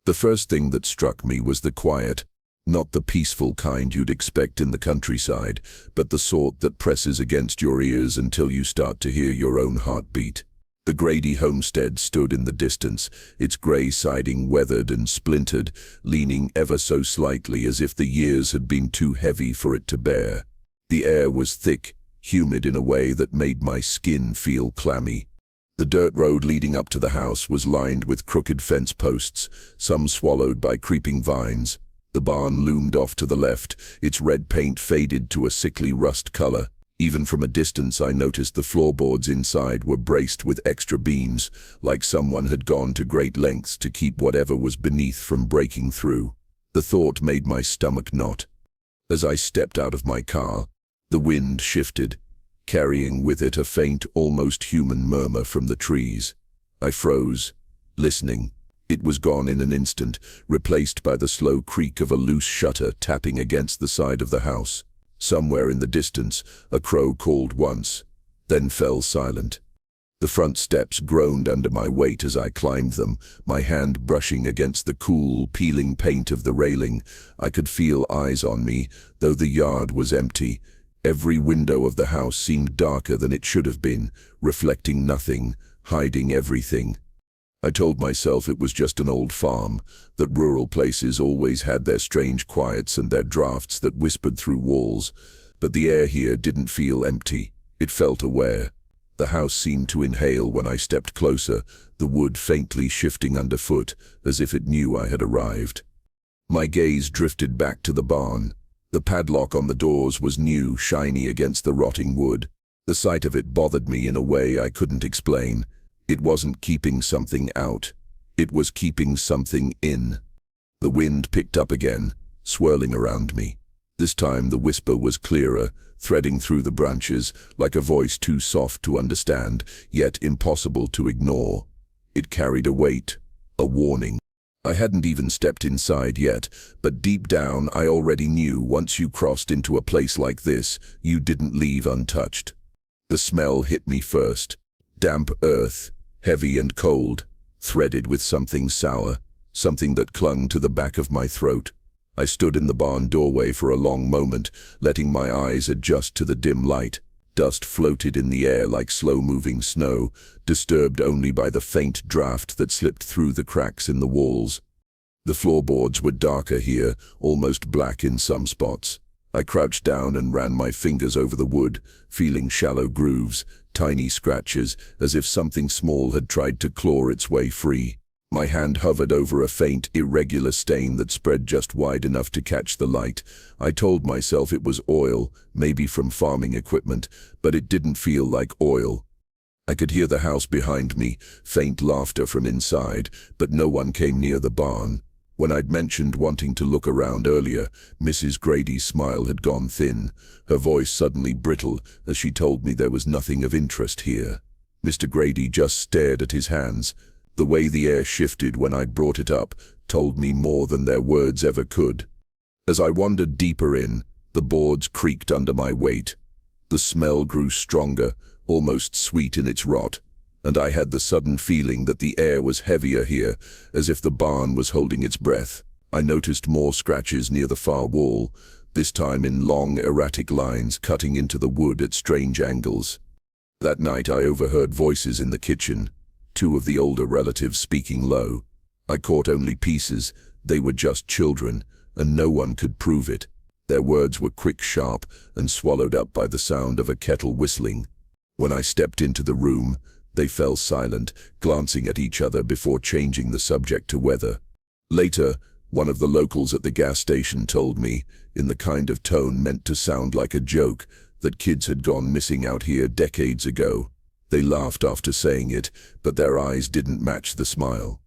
The first thing that struck me was the quiet, not the peaceful kind you'd expect in the countryside, but the sort that presses against your ears until you start to hear your own heartbeat. The Grady homestead stood in the distance, its grey siding weathered and splintered, leaning ever so slightly as if the years had been too heavy for it to bear. The air was thick, humid in a way that made my skin feel clammy. The dirt road leading up to the house was lined with crooked fence posts, some swallowed by creeping vines. The barn loomed off to the left, its red paint faded to a sickly rust color. Even from a distance I noticed the floorboards inside were braced with extra beams, like someone had gone to great lengths to keep whatever was beneath from breaking through. The thought made my stomach knot. As I stepped out of my car, the wind shifted, carrying with it a faint, almost human murmur from the trees. I froze, listening. It was gone in an instant, replaced by the slow creak of a loose shutter tapping against the side of the house. Somewhere in the distance, a crow called once, then fell silent. The front steps groaned under my weight as I climbed them, my hand brushing against the cool, peeling paint of the railing. I could feel eyes on me, though the yard was empty. Every window of the house seemed darker than it should have been, reflecting nothing, hiding everything. I told myself it was just an old farm, that rural places always had their strange quiets and their drafts that whispered through walls, but the air here didn't feel empty. It felt aware. The house seemed to inhale when I stepped closer, the wood faintly shifting underfoot, as if it knew I had arrived. My gaze drifted back to the barn. The padlock on the doors was new, shiny against the rotting wood. The sight of it bothered me in a way I couldn't explain. It wasn't keeping something out. It was keeping something in. The wind picked up again, swirling around me. This time the whisper was clearer, threading through the branches, like a voice too soft to understand, yet impossible to ignore. It carried a weight, a warning. I hadn't even stepped inside yet, but deep down I already knew once you crossed into a place like this, you didn't leave untouched. The smell hit me first. Damp earth, heavy and cold, threaded with something sour, something that clung to the back of my throat. I stood in the barn doorway for a long moment, letting my eyes adjust to the dim light. Dust floated in the air like slow-moving snow, disturbed only by the faint draft that slipped through the cracks in the walls. The floorboards were darker here, almost black in some spots. I crouched down and ran my fingers over the wood, feeling shallow grooves, tiny scratches, as if something small had tried to claw its way free. My hand hovered over a faint, irregular stain that spread just wide enough to catch the light. I told myself it was oil, maybe from farming equipment, but it didn't feel like oil. I could hear the house behind me, faint laughter from inside, but no one came near the barn. When I'd mentioned wanting to look around earlier, Mrs. Grady's smile had gone thin, her voice suddenly brittle as she told me there was nothing of interest here. Mr. Grady just stared at his hands. The way the air shifted when I'd brought it up told me more than their words ever could. As I wandered deeper in, the boards creaked under my weight. The smell grew stronger, almost sweet in its rot, and I had the sudden feeling that the air was heavier here, as if the barn was holding its breath. I noticed more scratches near the far wall, this time in long, erratic lines cutting into the wood at strange angles. That night I overheard voices in the kitchen, two of the older relatives speaking low. I caught only pieces. They were just children, and no one could prove it. Their words were quick, sharp, and swallowed up by the sound of a kettle whistling. When I stepped into the room, they fell silent, glancing at each other before changing the subject to weather. Later, one of the locals at the gas station told me, in the kind of tone meant to sound like a joke, that kids had gone missing out here decades ago. They laughed after saying it, but their eyes didn't match the smile.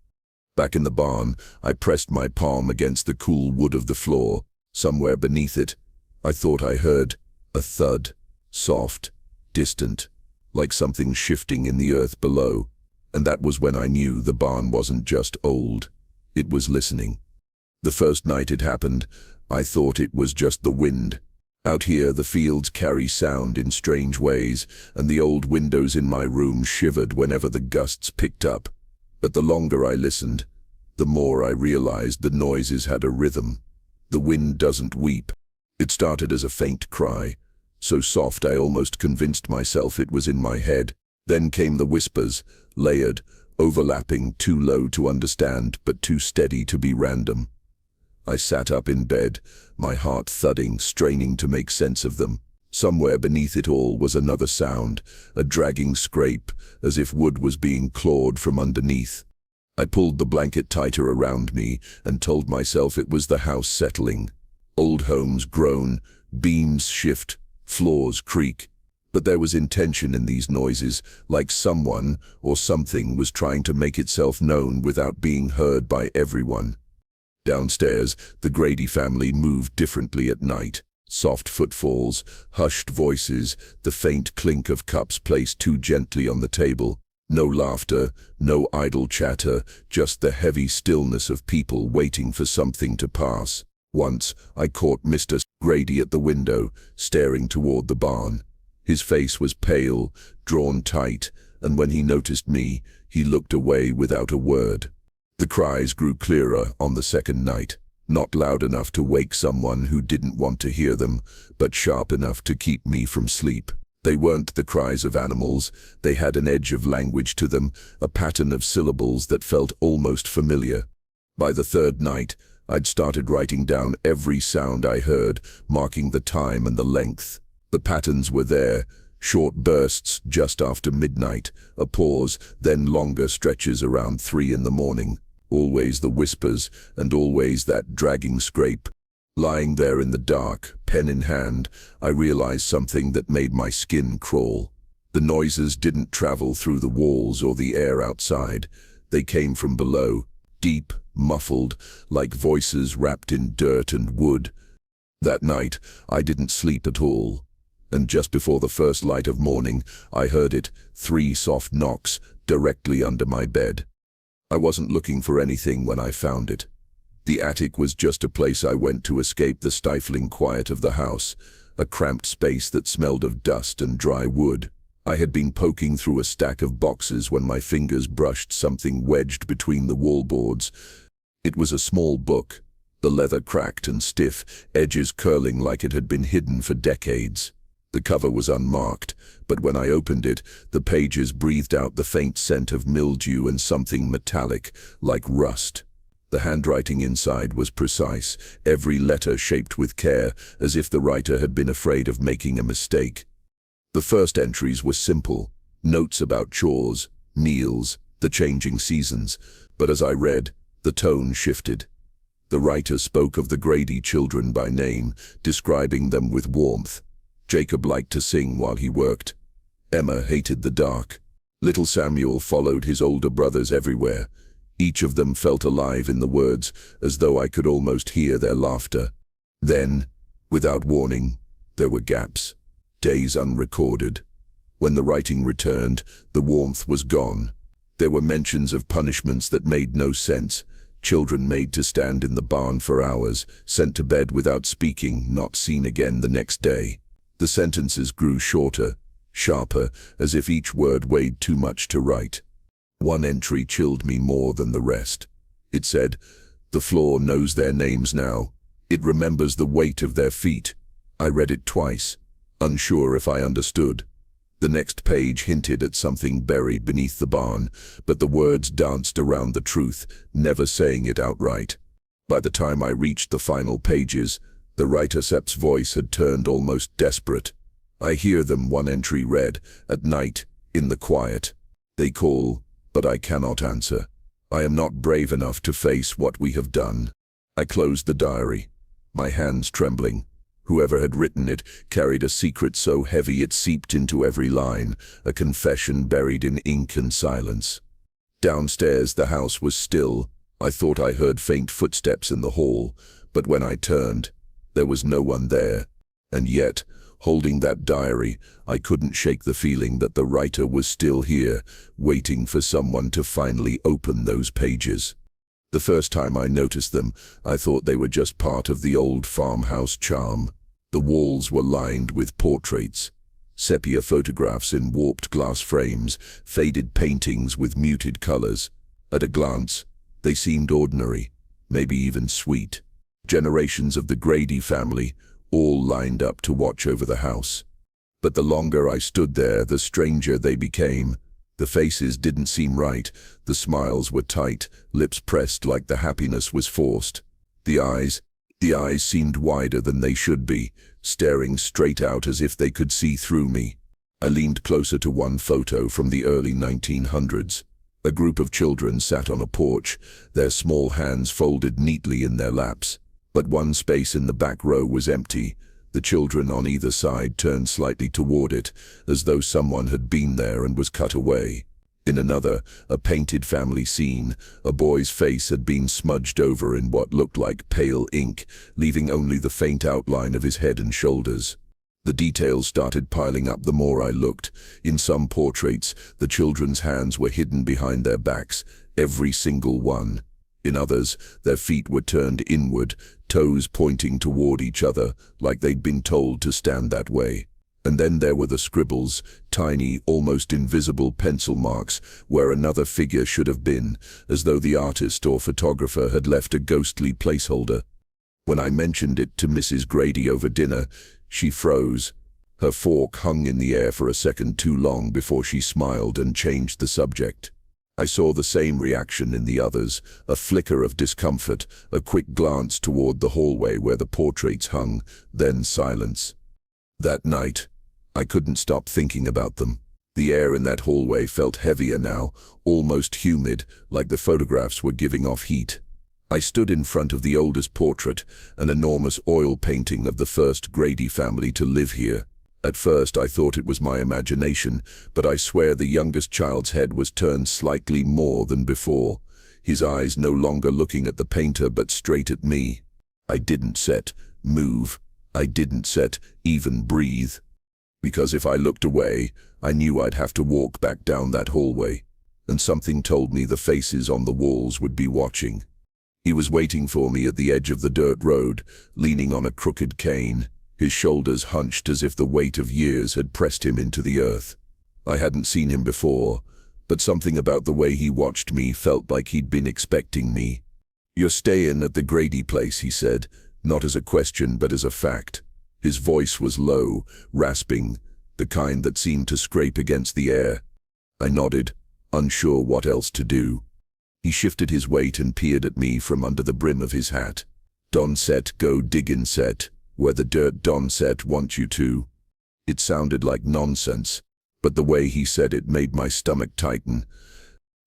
Back in the barn, I pressed my palm against the cool wood of the floor. Somewhere beneath it, I thought I heard a thud, soft, distant, like something shifting in the earth below. And that was when I knew the barn wasn't just old. It was listening. The first night it happened, I thought it was just the wind. Out here, the fields carry sound in strange ways, and the old windows in my room shivered whenever the gusts picked up. But the longer I listened, the more I realized the noises had a rhythm. The wind doesn't weep. It started as a faint cry, so soft I almost convinced myself it was in my head. Then came the whispers, layered, overlapping, too low to understand, but too steady to be random. I sat up in bed, my heart thudding, straining to make sense of them. Somewhere beneath it all was another sound, a dragging scrape, as if wood was being clawed from underneath. I pulled the blanket tighter around me and told myself it was the house settling. Old homes groan, beams shift, floors creak. But there was intention in these noises, like someone or something was trying to make itself known without being heard by everyone. Downstairs, the Grady family moved differently at night. Soft footfalls, hushed voices, the faint clink of cups placed too gently on the table. No laughter, no idle chatter, just the heavy stillness of people waiting for something to pass. Once, I caught Mr. Grady at the window, staring toward the barn. His face was pale, drawn tight, and when he noticed me, he looked away without a word. The cries grew clearer on the second night, not loud enough to wake someone who didn't want to hear them, but sharp enough to keep me from sleep. They weren't the cries of animals, they had an edge of language to them, a pattern of syllables that felt almost familiar. By the third night, I'd started writing down every sound I heard, marking the time and the length. The patterns were there, short bursts just after midnight, a pause, then longer stretches around 3 in the morning. Always the whispers, and always that dragging scrape. Lying there in the dark, pen in hand, I realized something that made my skin crawl. The noises didn't travel through the walls or the air outside. They came from below, deep, muffled, like voices wrapped in dirt and wood. That night, I didn't sleep at all. And just before the first light of morning, I heard it, 3 soft knocks, directly under my bed. I wasn't looking for anything when I found it. The attic was just a place I went to escape the stifling quiet of the house, a cramped space that smelled of dust and dry wood. I had been poking through a stack of boxes when my fingers brushed something wedged between the wallboards. It was a small book, the leather cracked and stiff, edges curling like it had been hidden for decades. The cover was unmarked, but when I opened it, the pages breathed out the faint scent of mildew and something metallic, like rust. The handwriting inside was precise, every letter shaped with care, as if the writer had been afraid of making a mistake. The first entries were simple, notes about chores, meals, the changing seasons, but as I read, the tone shifted. The writer spoke of the Grady children by name, describing them with warmth. Jacob liked to sing while he worked. Emma hated the dark. Little Samuel followed his older brothers everywhere. Each of them felt alive in the words, as though I could almost hear their laughter. Then, without warning, there were gaps, days unrecorded. When the writing returned, the warmth was gone. There were mentions of punishments that made no sense. Children made to stand in the barn for hours, sent to bed without speaking, not seen again the next day. The sentences grew shorter, sharper, as if each word weighed too much to write. One entry chilled me more than the rest. It said, "The floor knows their names now. It remembers the weight of their feet." I read it twice, unsure if I understood. The next page hinted at something buried beneath the barn, but the words danced around the truth, never saying it outright. By the time I reached the final pages, the writer's voice had turned almost desperate. "I hear them," one entry read, "at night, in the quiet. They call, but I cannot answer. I am not brave enough to face what we have done." I closed the diary, my hands trembling. Whoever had written it carried a secret so heavy it seeped into every line, a confession buried in ink and silence. Downstairs, the house was still. I thought I heard faint footsteps in the hall, but when I turned, there was no one there. And yet, holding that diary, I couldn't shake the feeling that the writer was still here, waiting for someone to finally open those pages. The first time I noticed them, I thought they were just part of the old farmhouse charm. The walls were lined with portraits, sepia photographs in warped glass frames, faded paintings with muted colors. At a glance, They seemed ordinary, maybe even sweet. Generations of the Grady family, all lined up to watch over the house. But the longer I stood there, the stranger they became. The faces didn't seem right. The smiles were tight, lips pressed like the happiness was forced. The eyes seemed wider than they should be, staring straight out as if they could see through me. I leaned closer to one photo from the early 1900s. A group of children sat on a porch, their small hands folded neatly in their laps. But one space in the back row was empty. The children on either side turned slightly toward it, as though someone had been there and was cut away. In another, a painted family scene, a boy's face had been smudged over in what looked like pale ink, leaving only the faint outline of his head and shoulders. The details started piling up the more I looked. In some portraits, the children's hands were hidden behind their backs, every single one. In others, their feet were turned inward, toes pointing toward each other, like they'd been told to stand that way. And then there were the scribbles, tiny, almost invisible pencil marks, where another figure should have been, as though the artist or photographer had left a ghostly placeholder. When I mentioned it to Mrs. Grady over dinner, she froze. Her fork hung in the air for a second too long before she smiled and changed the subject. I saw the same reaction in the others, a flicker of discomfort, a quick glance toward the hallway where the portraits hung, then silence. That night, I couldn't stop thinking about them. The air in that hallway felt heavier now, almost humid, like the photographs were giving off heat. I stood in front of the oldest portrait, an enormous oil painting of the first Grady family to live here. At first I thought it was my imagination, but I swear the youngest child's head was turned slightly more than before, his eyes no longer looking at the painter but straight at me. I didn't move. I didn't even breathe. Because if I looked away, I knew I'd have to walk back down that hallway, and something told me the faces on the walls would be watching. He was waiting for me at the edge of the dirt road, leaning on a crooked cane, his shoulders hunched as if the weight of years had pressed him into the earth. I hadn't seen him before, but something about the way he watched me felt like he'd been expecting me. "You're stayin' at the Grady place," he said, not as a question but as a fact. His voice was low, rasping, the kind that seemed to scrape against the air. I nodded, unsure what else to do. He shifted his weight and peered at me from under the brim of his hat. "Don set go diggin' set, where the dirt Don set want you to." It sounded like nonsense, but the way he said it made my stomach tighten.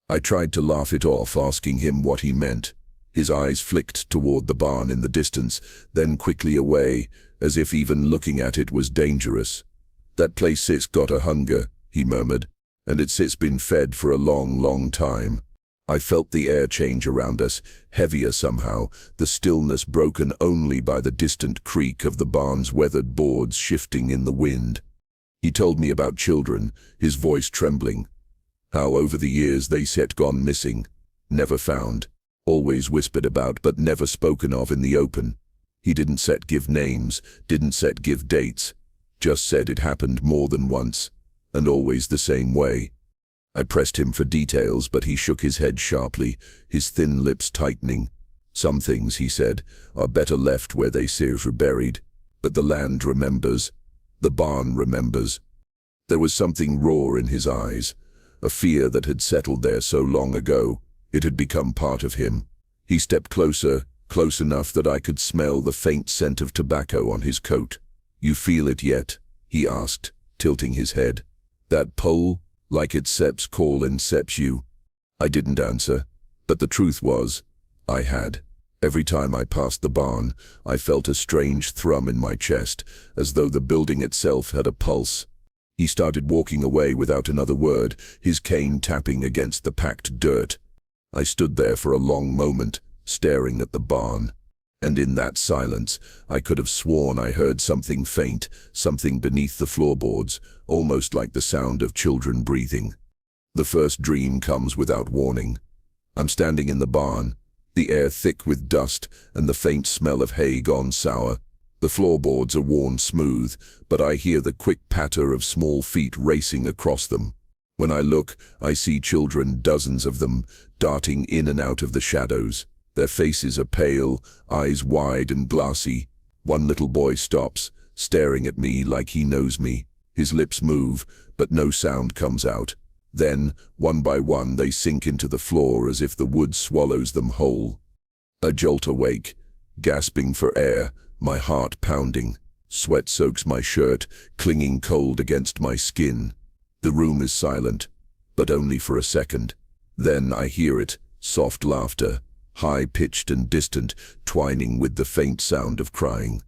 I tried to laugh it off, asking him what he meant. His eyes flicked toward the barn in the distance, then quickly away, as if even looking at it was dangerous. "That place sit's got a hunger," he murmured, "and it's been fed for a long, long time." I felt the air change around us, heavier somehow, the stillness broken only by the distant creak of the barn's weathered boards shifting in the wind. He told me about children, his voice trembling. How over the years they set gone missing, never found, always whispered about but never spoken of in the open. He didn't set give names, didn't set give dates, just said it happened more than once, and always the same way. I pressed him for details, but he shook his head sharply, his thin lips tightening. "Some things," he said, "are better left where they are buried. But the land remembers. The barn remembers." There was something raw in his eyes, a fear that had settled there so long ago. It had become part of him. He stepped closer, close enough that I could smell the faint scent of tobacco on his coat. "You feel it yet?" he asked, tilting his head. "That pull? Like it seps call and seps you?" I didn't answer, but the truth was, I had. Every time I passed the barn, I felt a strange thrum in my chest, as though the building itself had a pulse. He started walking away without another word, his cane tapping against the packed dirt. I stood there for a long moment, staring at the barn. And in that silence, I could have sworn I heard something faint, something beneath the floorboards, almost like the sound of children breathing. The first dream comes without warning. I'm standing in the barn, the air thick with dust and the faint smell of hay gone sour. The floorboards are worn smooth, but I hear the quick patter of small feet racing across them. When I look, I see children, dozens of them, darting in and out of the shadows. Their faces are pale, eyes wide and glassy. One little boy stops, staring at me like he knows me. His lips move, but no sound comes out. Then, one by one, they sink into the floor as if the wood swallows them whole. I jolt awake, gasping for air, my heart pounding. Sweat soaks my shirt, clinging cold against my skin. The room is silent, but only for a second. Then I hear it, soft laughter, high-pitched and distant, twining with the faint sound of crying.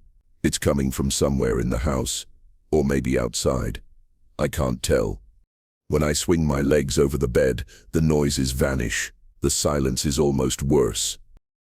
It's coming from somewhere in the house, or maybe outside. I can't tell. When I swing my legs over the bed, the noises vanish. The silence is almost worse.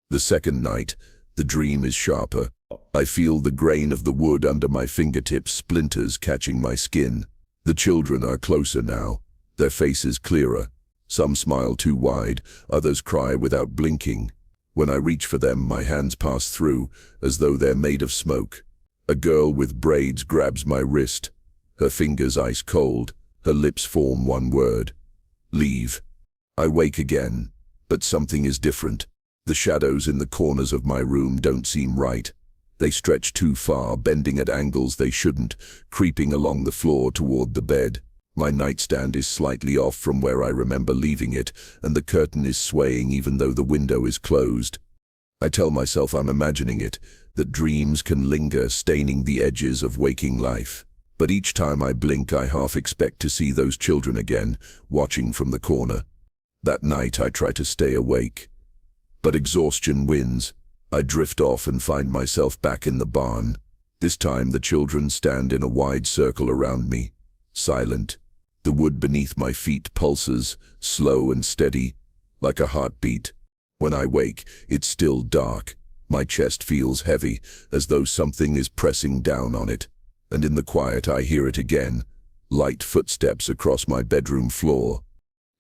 The second night, the dream is sharper. I feel the grain of the wood under my fingertips, splinters catching my skin. The children are closer now, their faces clearer. Some smile too wide, others cry without blinking. When I reach for them, my hands pass through, as though they're made of smoke. A girl with braids grabs my wrist, her fingers ice cold, her lips form one word: leave. I wake again, but something is different. The shadows in the corners of my room don't seem right. They stretch too far, bending at angles they shouldn't, creeping along the floor toward the bed. My nightstand is slightly off from where I remember leaving it, and the curtain is swaying even though the window is closed. I tell myself I'm imagining it, that dreams can linger, staining the edges of waking life. But each time I blink, I half expect to see those children again, watching from the corner. That night I try to stay awake, but exhaustion wins. I drift off and find myself back in the barn. This time the children stand in a wide circle around me, silent. The wood beneath my feet pulses, slow and steady, like a heartbeat. When I wake, it's still dark. My chest feels heavy, as though something is pressing down on it. And in the quiet I hear it again, light footsteps across my bedroom floor.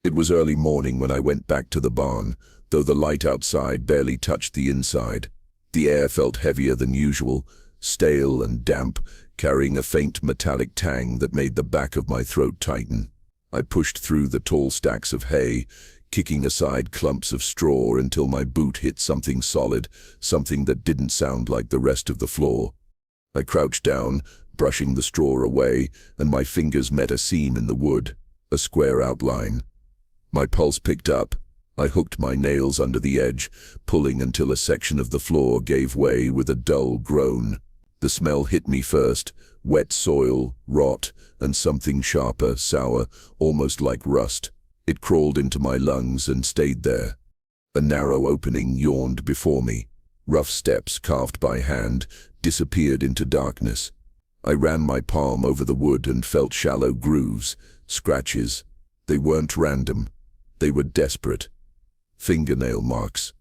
It was early morning when I went back to the barn, though the light outside barely touched the inside. The air felt heavier than usual, stale and damp, carrying a faint metallic tang that made the back of my throat tighten. I pushed through the tall stacks of hay, kicking aside clumps of straw until my boot hit something solid, something that didn't sound like the rest of the floor. I crouched down, brushing the straw away, and my fingers met a seam in the wood, a square outline. My pulse picked up. I hooked my nails under the edge, pulling until a section of the floor gave way with a dull groan. The smell hit me first, wet soil, rot, and something sharper, sour, almost like rust. It crawled into my lungs and stayed there. A narrow opening yawned before me. Rough steps, carved by hand, disappeared into darkness. I ran my palm over the wood and felt shallow grooves, scratches. They weren't random. They were desperate. Fingernail marks.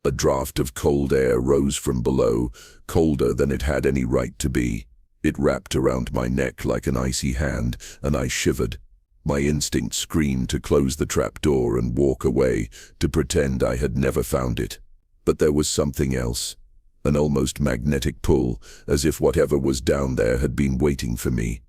A draft of cold air rose from below, colder than it had any right to be. It wrapped around my neck like an icy hand, and I shivered. My instinct screamed to close the trapdoor and walk away, to pretend I had never found it. But there was something else. An almost magnetic pull, as if whatever was down there had been waiting for me.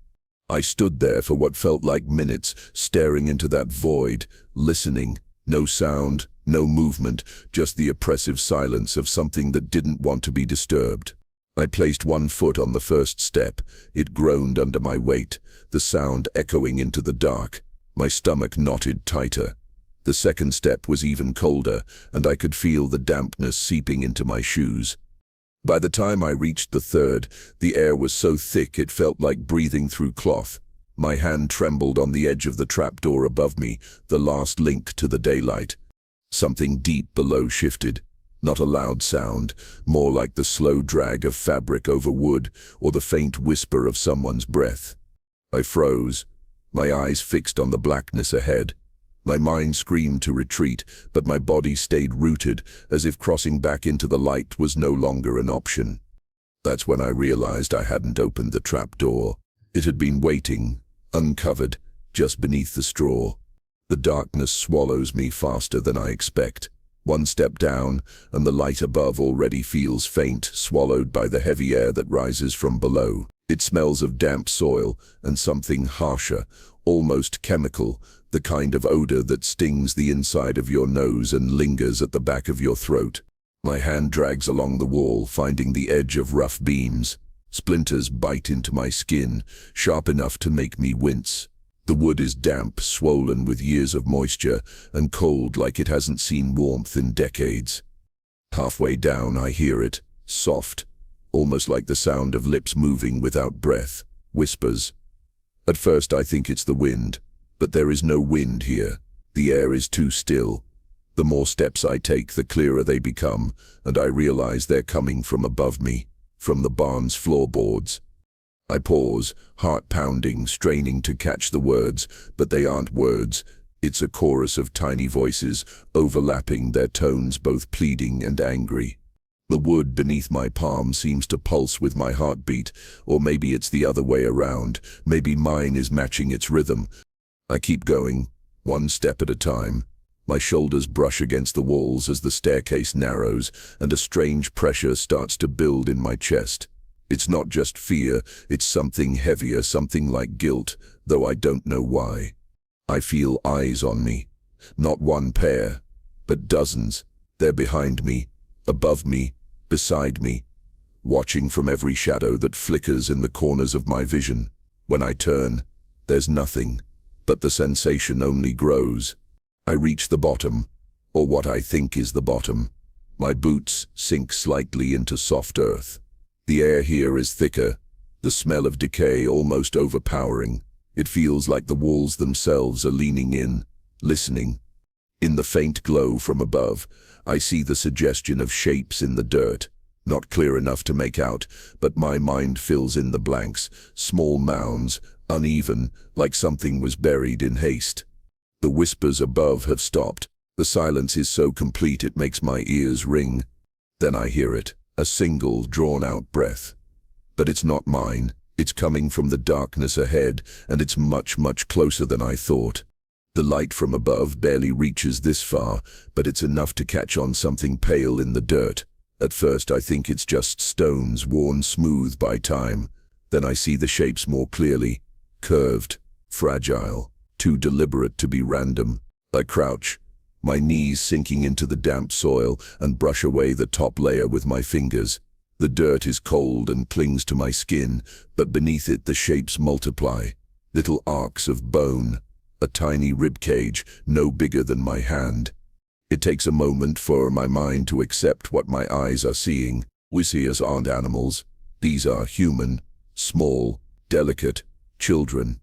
I stood there for what felt like minutes, staring into that void, listening. No sound, no movement, just the oppressive silence of something that didn't want to be disturbed. I placed one foot on the first step. It groaned under my weight, the sound echoing into the dark. My stomach knotted tighter. The second step was even colder, and I could feel the dampness seeping into my shoes. By the time I reached the third, the air was so thick it felt like breathing through cloth. My hand trembled on the edge of the trapdoor above me, the last link to the daylight. Something deep below shifted. Not a loud sound, more like the slow drag of fabric over wood, or the faint whisper of someone's breath. I froze, my eyes fixed on the blackness ahead. My mind screamed to retreat, but my body stayed rooted, as if crossing back into the light was no longer an option. That's when I realized I hadn't opened the trapdoor. It had been waiting, uncovered, just beneath the straw. The darkness swallows me faster than I expect. One step down, and the light above already feels faint, swallowed by the heavy air that rises from below. It smells of damp soil and something harsher, almost chemical, the kind of odor that stings the inside of your nose and lingers at the back of your throat. My hand drags along the wall, finding the edge of rough beams. Splinters bite into my skin, sharp enough to make me wince. The wood is damp, swollen with years of moisture, and cold like it hasn't seen warmth in decades. Halfway down, I hear it, soft, almost like the sound of lips moving without breath, whispers. At first I think it's the wind, but there is no wind here. The air is too still. The more steps I take, the clearer they become, and I realize they're coming from above me, from the barn's floorboards. I pause, heart pounding, straining to catch the words, but they aren't words. It's a chorus of tiny voices, overlapping, their tones both pleading and angry. The wood beneath my palm seems to pulse with my heartbeat, or maybe it's the other way around. Maybe mine is matching its rhythm. I keep going, one step at a time. My shoulders brush against the walls as the staircase narrows, and a strange pressure starts to build in my chest. It's not just fear, it's something heavier, something like guilt, though I don't know why. I feel eyes on me. Not one pair, but dozens. They're behind me, above me, beside me, watching from every shadow that flickers in the corners of my vision. When I turn, there's nothing, but the sensation only grows. I reach the bottom, or what I think is the bottom. My boots sink slightly into soft earth. The air here is thicker, the smell of decay almost overpowering. It feels like the walls themselves are leaning in, listening. In the faint glow from above, I see the suggestion of shapes in the dirt, not clear enough to make out, but my mind fills in the blanks, small mounds, uneven, like something was buried in haste. The whispers above have stopped. The silence is so complete it makes my ears ring. Then I hear it, a single, drawn-out breath. But it's not mine. It's coming from the darkness ahead, and it's much, much closer than I thought. The light from above barely reaches this far, but it's enough to catch on something pale in the dirt. At first I think it's just stones worn smooth by time. Then I see the shapes more clearly, curved, fragile, too deliberate to be random. I crouch, my knees sinking into the damp soil, and brush away the top layer with my fingers. The dirt is cold and clings to my skin, but beneath it the shapes multiply. Little arcs of bone, a tiny ribcage no bigger than my hand. It takes a moment for my mind to accept what my eyes are seeing. We see us aren't animals. These are human, small, delicate, children.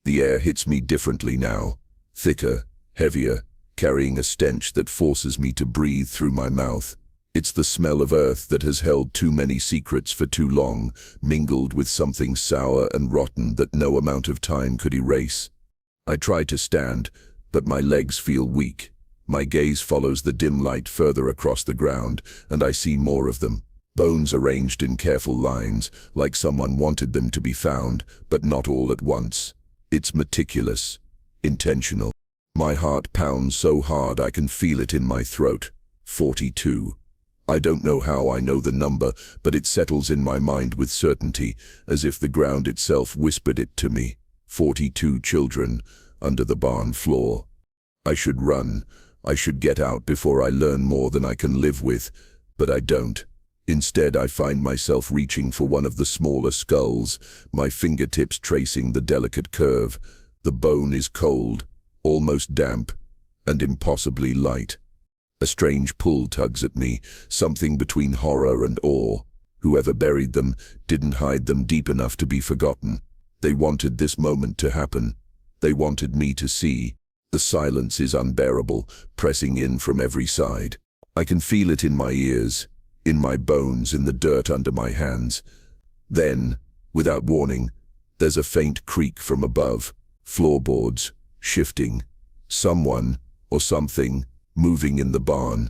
The air hits me differently now, thicker, heavier, carrying a stench that forces me to breathe through my mouth. It's the smell of earth that has held too many secrets for too long, mingled with something sour and rotten that no amount of time could erase. I try to stand, but my legs feel weak. My gaze follows the dim light further across the ground, and I see more of them. Bones arranged in careful lines, like someone wanted them to be found, but not all at once. It's meticulous, intentional. My heart pounds so hard I can feel it in my throat. 42. I don't know how I know the number, but it settles in my mind with certainty, as if the ground itself whispered it to me. 42 children, under the barn floor. I should run. I should get out before I learn more than I can live with, but I don't. Instead, I find myself reaching for one of the smaller skulls, my fingertips tracing the delicate curve. The bone is cold, almost damp, and impossibly light. A strange pull tugs at me, something between horror and awe. Whoever buried them didn't hide them deep enough to be forgotten. They wanted this moment to happen. They wanted me to see. The silence is unbearable, pressing in from every side. I can feel it in my ears, in my bones, in the dirt under my hands. Then, without warning, there's a faint creak from above. Floorboards, shifting. Someone, or something, moving in the barn.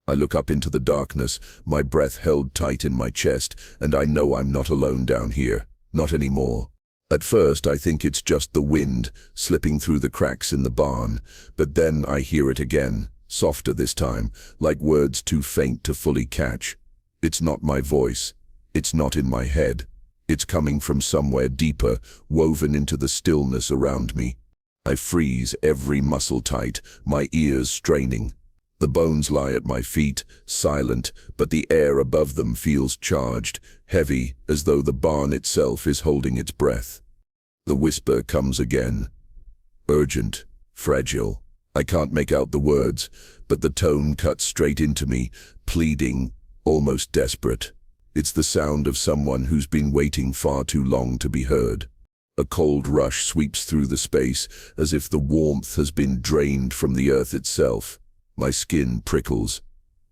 I look up into the darkness, my breath held tight in my chest, and I know I'm not alone down here. Not anymore. At first I think it's just the wind, slipping through the cracks in the barn, but then I hear it again, softer this time, like words too faint to fully catch. It's not my voice. It's not in my head. It's coming from somewhere deeper, woven into the stillness around me. I freeze, every muscle tight, my ears straining. The bones lie at my feet, silent, but the air above them feels charged, heavy, as though the barn itself is holding its breath. The whisper comes again. Urgent, fragile. I can't make out the words, but the tone cuts straight into me, pleading, almost desperate. It's the sound of someone who's been waiting far too long to be heard. A cold rush sweeps through the space, as if the warmth has been drained from the earth itself. My skin prickles.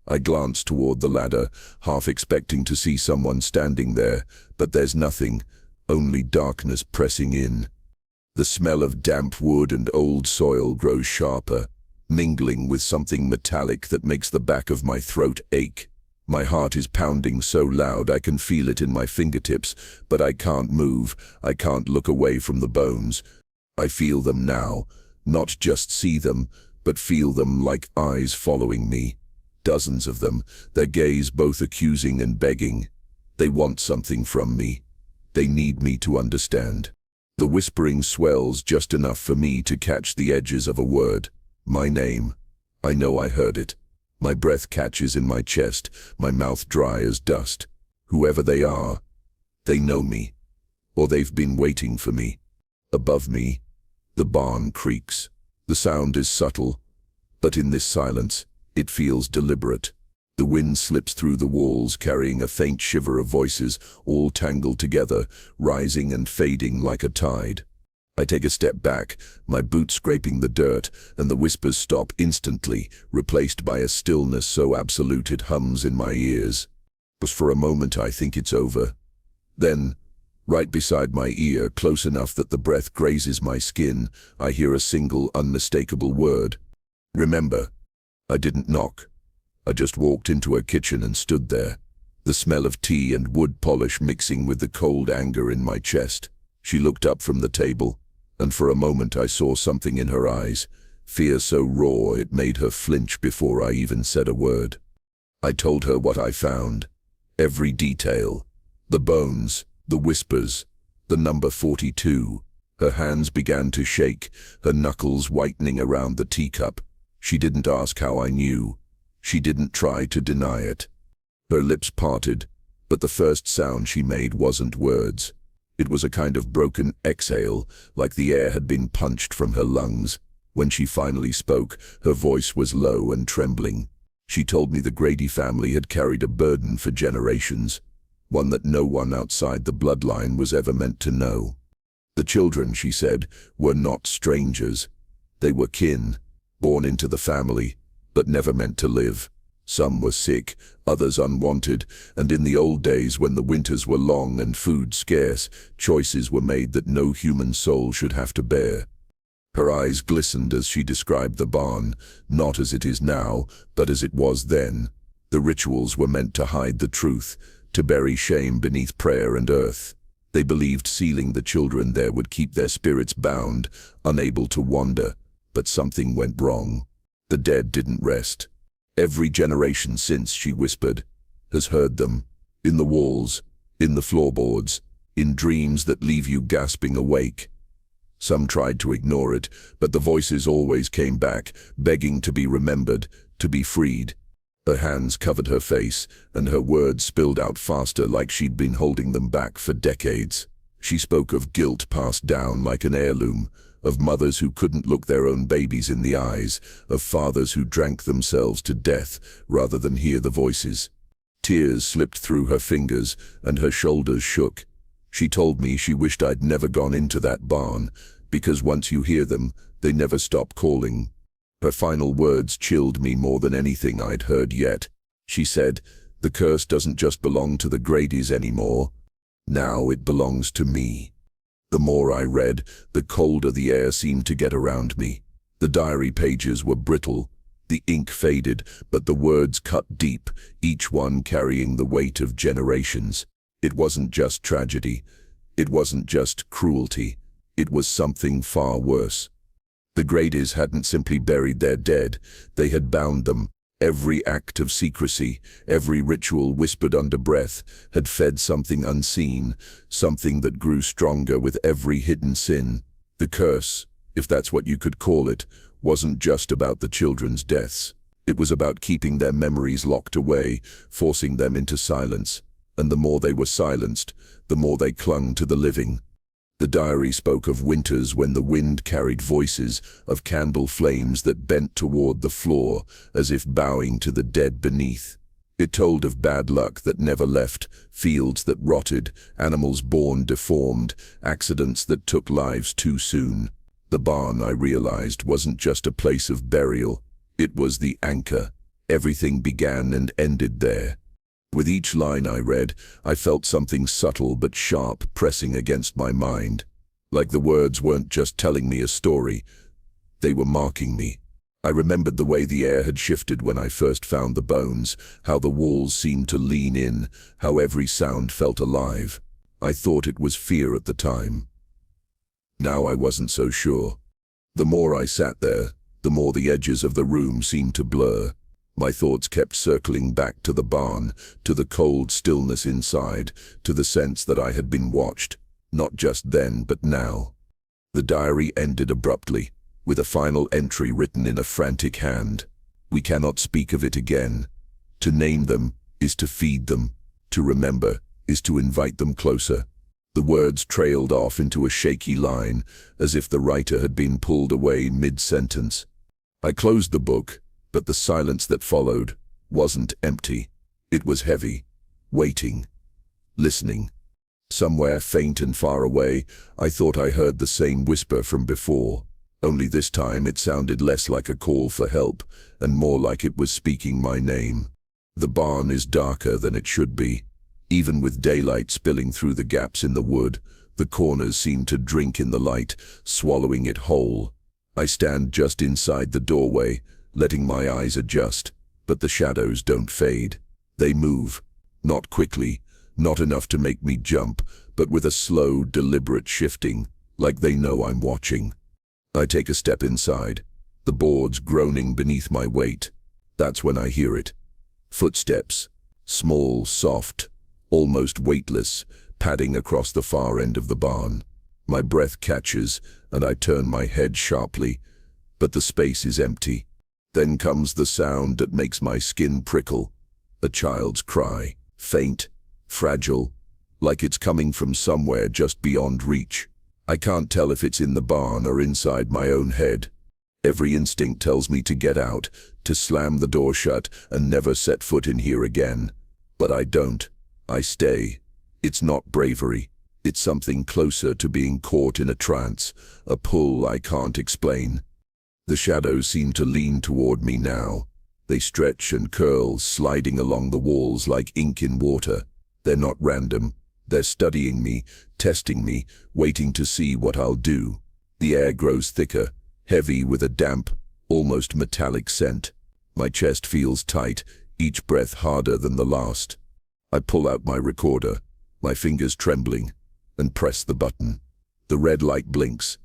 I glance toward the ladder, half expecting to see someone standing there, but there's nothing, only darkness pressing in. The smell of damp wood and old soil grows sharper, mingling with something metallic that makes the back of my throat ache. My heart is pounding so loud I can feel it in my fingertips, but I can't move, I can't look away from the bones. I feel them now, not just see them, but feel them like eyes following me. Dozens of them, their gaze both accusing and begging. They want something from me. They need me to understand. The whispering swells just enough for me to catch the edges of a word. My name. I know I heard it. My breath catches in my chest, my mouth dry as dust. Whoever they are, they know me. Or they've been waiting for me. Above me, the barn creaks. The sound is subtle, but in this silence, it feels deliberate. The wind slips through the walls, carrying a faint shiver of voices, all tangled together, rising and fading like a tide. I take a step back, my boots scraping the dirt, and the whispers stop instantly, replaced by a stillness so absolute it hums in my ears. But for a moment I think it's over. Then, right beside my ear, close enough that the breath grazes my skin, I hear a single, unmistakable word. Remember, I didn't knock. I just walked into her kitchen and stood there, the smell of tea and wood polish mixing with the cold anger in my chest. She looked up from the table, and for a moment I saw something in her eyes, fear so raw it made her flinch before I even said a word. I told her what I found, every detail, the bones, the whispers, the number 42. Her hands began to shake, her knuckles whitening around the teacup. She didn't ask how I knew. She didn't try to deny it. Her lips parted, but the first sound she made wasn't words. It was a kind of broken exhale, like the air had been punched from her lungs. When she finally spoke, her voice was low and trembling. She told me the Grady family had carried a burden for generations, one that no one outside the bloodline was ever meant to know. The children, she said, were not strangers. They were kin, born into the family, but never meant to live. Some were sick, others unwanted, and in the old days when the winters were long and food scarce, choices were made that no human soul should have to bear. Her eyes glistened as she described the barn, not as it is now, but as it was then. The rituals were meant to hide the truth, to bury shame beneath prayer and earth. They believed sealing the children there would keep their spirits bound, unable to wander. But something went wrong. The dead didn't rest. Every generation since, she whispered, has heard them. In the walls, in the floorboards, in dreams that leave you gasping awake. Some tried to ignore it, but the voices always came back, begging to be remembered, to be freed. Her hands covered her face, and her words spilled out faster like she'd been holding them back for decades. She spoke of guilt passed down like an heirloom, of mothers who couldn't look their own babies in the eyes, of fathers who drank themselves to death rather than hear the voices. Tears slipped through her fingers, and her shoulders shook. She told me she wished I'd never gone into that barn, because once you hear them, they never stop calling. Her final words chilled me more than anything I'd heard yet. She said, "The curse doesn't just belong to the Gradys anymore. Now it belongs to me." The more I read, the colder the air seemed to get around me. The diary pages were brittle, the ink faded, but the words cut deep, each one carrying the weight of generations. It wasn't just tragedy. It wasn't just cruelty. It was something far worse. The Gradys hadn't simply buried their dead, they had bound them. Every act of secrecy, every ritual whispered under breath, had fed something unseen, something that grew stronger with every hidden sin. The curse, if that's what you could call it, wasn't just about the children's deaths. It was about keeping their memories locked away, forcing them into silence. And the more they were silenced, the more they clung to the living. The diary spoke of winters when the wind carried voices, of candle flames that bent toward the floor, as if bowing to the dead beneath. It told of bad luck that never left, fields that rotted, animals born deformed, accidents that took lives too soon. The barn, I realized, wasn't just a place of burial. It was the anchor. Everything began and ended there. With each line I read, I felt something subtle but sharp pressing against my mind. Like the words weren't just telling me a story, they were marking me. I remembered the way the air had shifted when I first found the bones, how the walls seemed to lean in, how every sound felt alive. I thought it was fear at the time. Now I wasn't so sure. The more I sat there, the more the edges of the room seemed to blur. My thoughts kept circling back to the barn, to the cold stillness inside, to the sense that I had been watched, not just then but now. The diary ended abruptly, with a final entry written in a frantic hand. We cannot speak of it again. To name them is to feed them. To remember is to invite them closer. The words trailed off into a shaky line, as if the writer had been pulled away mid-sentence. I closed the book, but the silence that followed wasn't empty. It was heavy, waiting, listening. Somewhere faint and far away, I thought I heard the same whisper from before. Only this time it sounded less like a call for help, and more like it was speaking my name. The barn is darker than it should be. Even with daylight spilling through the gaps in the wood, the corners seem to drink in the light, swallowing it whole. I stand just inside the doorway, letting my eyes adjust, but the shadows don't fade. They move, not quickly, not enough to make me jump, but with a slow, deliberate shifting, like they know I'm watching. I take a step inside, the boards groaning beneath my weight. That's when I hear it. Footsteps, small, soft, almost weightless, padding across the far end of the barn. My breath catches, and I turn my head sharply, but the space is empty. Then comes the sound that makes my skin prickle. A child's cry, faint, fragile, like it's coming from somewhere just beyond reach. I can't tell if it's in the barn or inside my own head. Every instinct tells me to get out, to slam the door shut and never set foot in here again. But I don't. I stay. It's not bravery. It's something closer to being caught in a trance, a pull I can't explain. The shadows seem to lean toward me now. They stretch and curl, sliding along the walls like ink in water. They're not random. They're studying me, testing me, waiting to see what I'll do. The air grows thicker, heavy with a damp, almost metallic scent. My chest feels tight, each breath harder than the last. I pull out my recorder, my fingers trembling, and press the button. The red light blinks.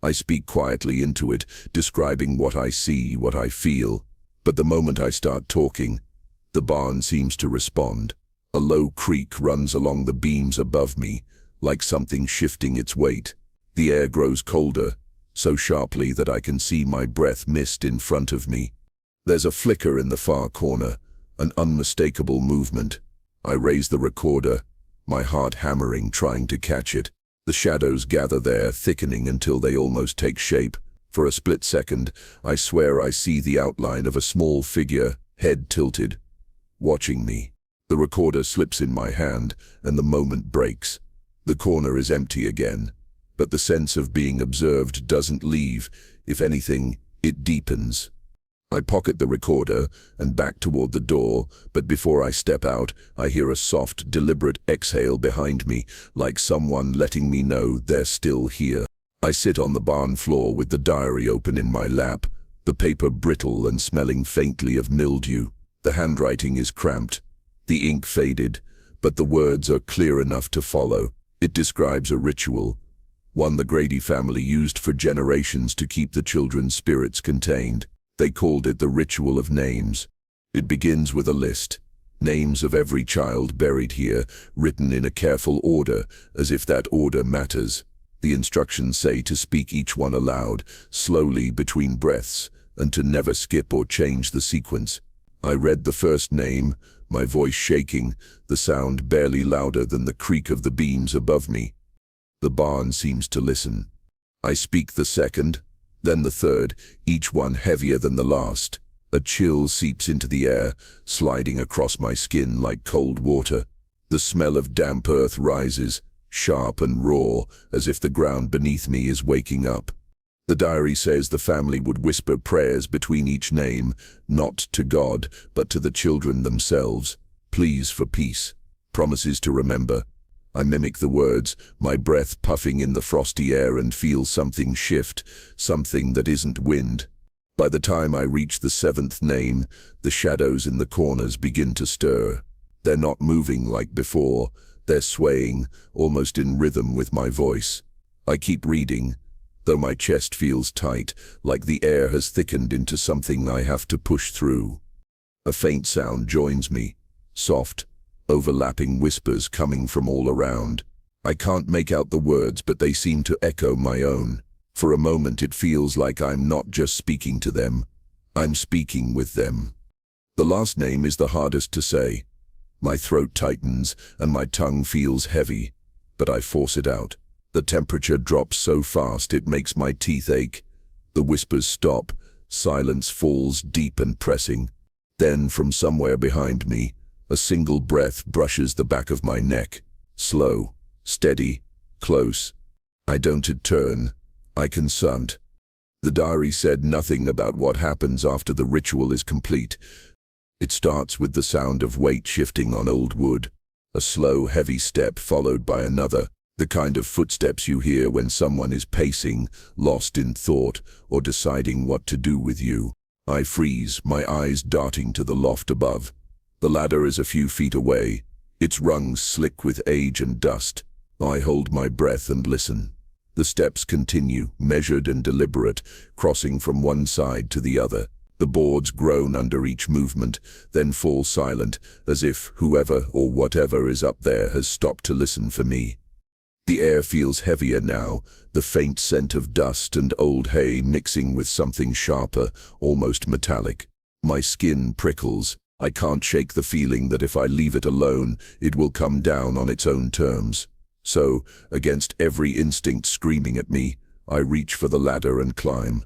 I speak quietly into it, describing what I see, what I feel. But the moment I start talking, the barn seems to respond. A low creak runs along the beams above me, like something shifting its weight. The air grows colder, so sharply that I can see my breath mist in front of me. There's a flicker in the far corner, an unmistakable movement. I raise the recorder, my heart hammering, trying to catch it. The shadows gather there, thickening until they almost take shape. For a split second, I swear I see the outline of a small figure, head tilted, watching me. The recorder slips in my hand, and the moment breaks. The corner is empty again, but the sense of being observed doesn't leave. If anything, it deepens. I pocket the recorder and back toward the door, but before I step out, I hear a soft, deliberate exhale behind me, like someone letting me know they're still here. I sit on the barn floor with the diary open in my lap, the paper brittle and smelling faintly of mildew. The handwriting is cramped, the ink faded, but the words are clear enough to follow. It describes a ritual, one the Grady family used for generations to keep the children's spirits contained. They called it the ritual of names. It begins with a list, names of every child buried here, written in a careful order, as if that order matters. The instructions say to speak each one aloud, slowly between breaths, and to never skip or change the sequence. I read the first name, my voice shaking, the sound barely louder than the creak of the beams above me. The barn seems to listen. I speak the second, then the third, each one heavier than the last. A chill seeps into the air, sliding across my skin like cold water. The smell of damp earth rises, sharp and raw, as if the ground beneath me is waking up. The diary says the family would whisper prayers between each name, not to God, but to the children themselves. Pleas for peace, promises to remember. I mimic the words, my breath puffing in the frosty air, and feel something shift, something that isn't wind. By the time I reach the seventh name, the shadows in the corners begin to stir. They're not moving like before. They're swaying, almost in rhythm with my voice. I keep reading, though my chest feels tight, like the air has thickened into something I have to push through. A faint sound joins me, soft, overlapping whispers coming from all around. I can't make out the words, but they seem to echo my own. For a moment it feels like I'm not just speaking to them, I'm speaking with them. The last name is the hardest to say. My throat tightens and my tongue feels heavy, but I force it out. The temperature drops so fast it makes my teeth ache. The whispers stop, silence falls deep and pressing. Then from somewhere behind me, a single breath brushes the back of my neck. Slow, steady, close. I don't turn. I consent. The diary said nothing about what happens after the ritual is complete. It starts with the sound of weight shifting on old wood. A slow, heavy step followed by another, the kind of footsteps you hear when someone is pacing, lost in thought, or deciding what to do with you. I freeze, my eyes darting to the loft above. The ladder is a few feet away, its rungs slick with age and dust. I hold my breath and listen. The steps continue, measured and deliberate, crossing from one side to the other. The boards groan under each movement, then fall silent, as if whoever or whatever is up there has stopped to listen for me. The air feels heavier now, the faint scent of dust and old hay mixing with something sharper, almost metallic. My skin prickles. I can't shake the feeling that if I leave it alone, it will come down on its own terms. So, against every instinct screaming at me, I reach for the ladder and climb.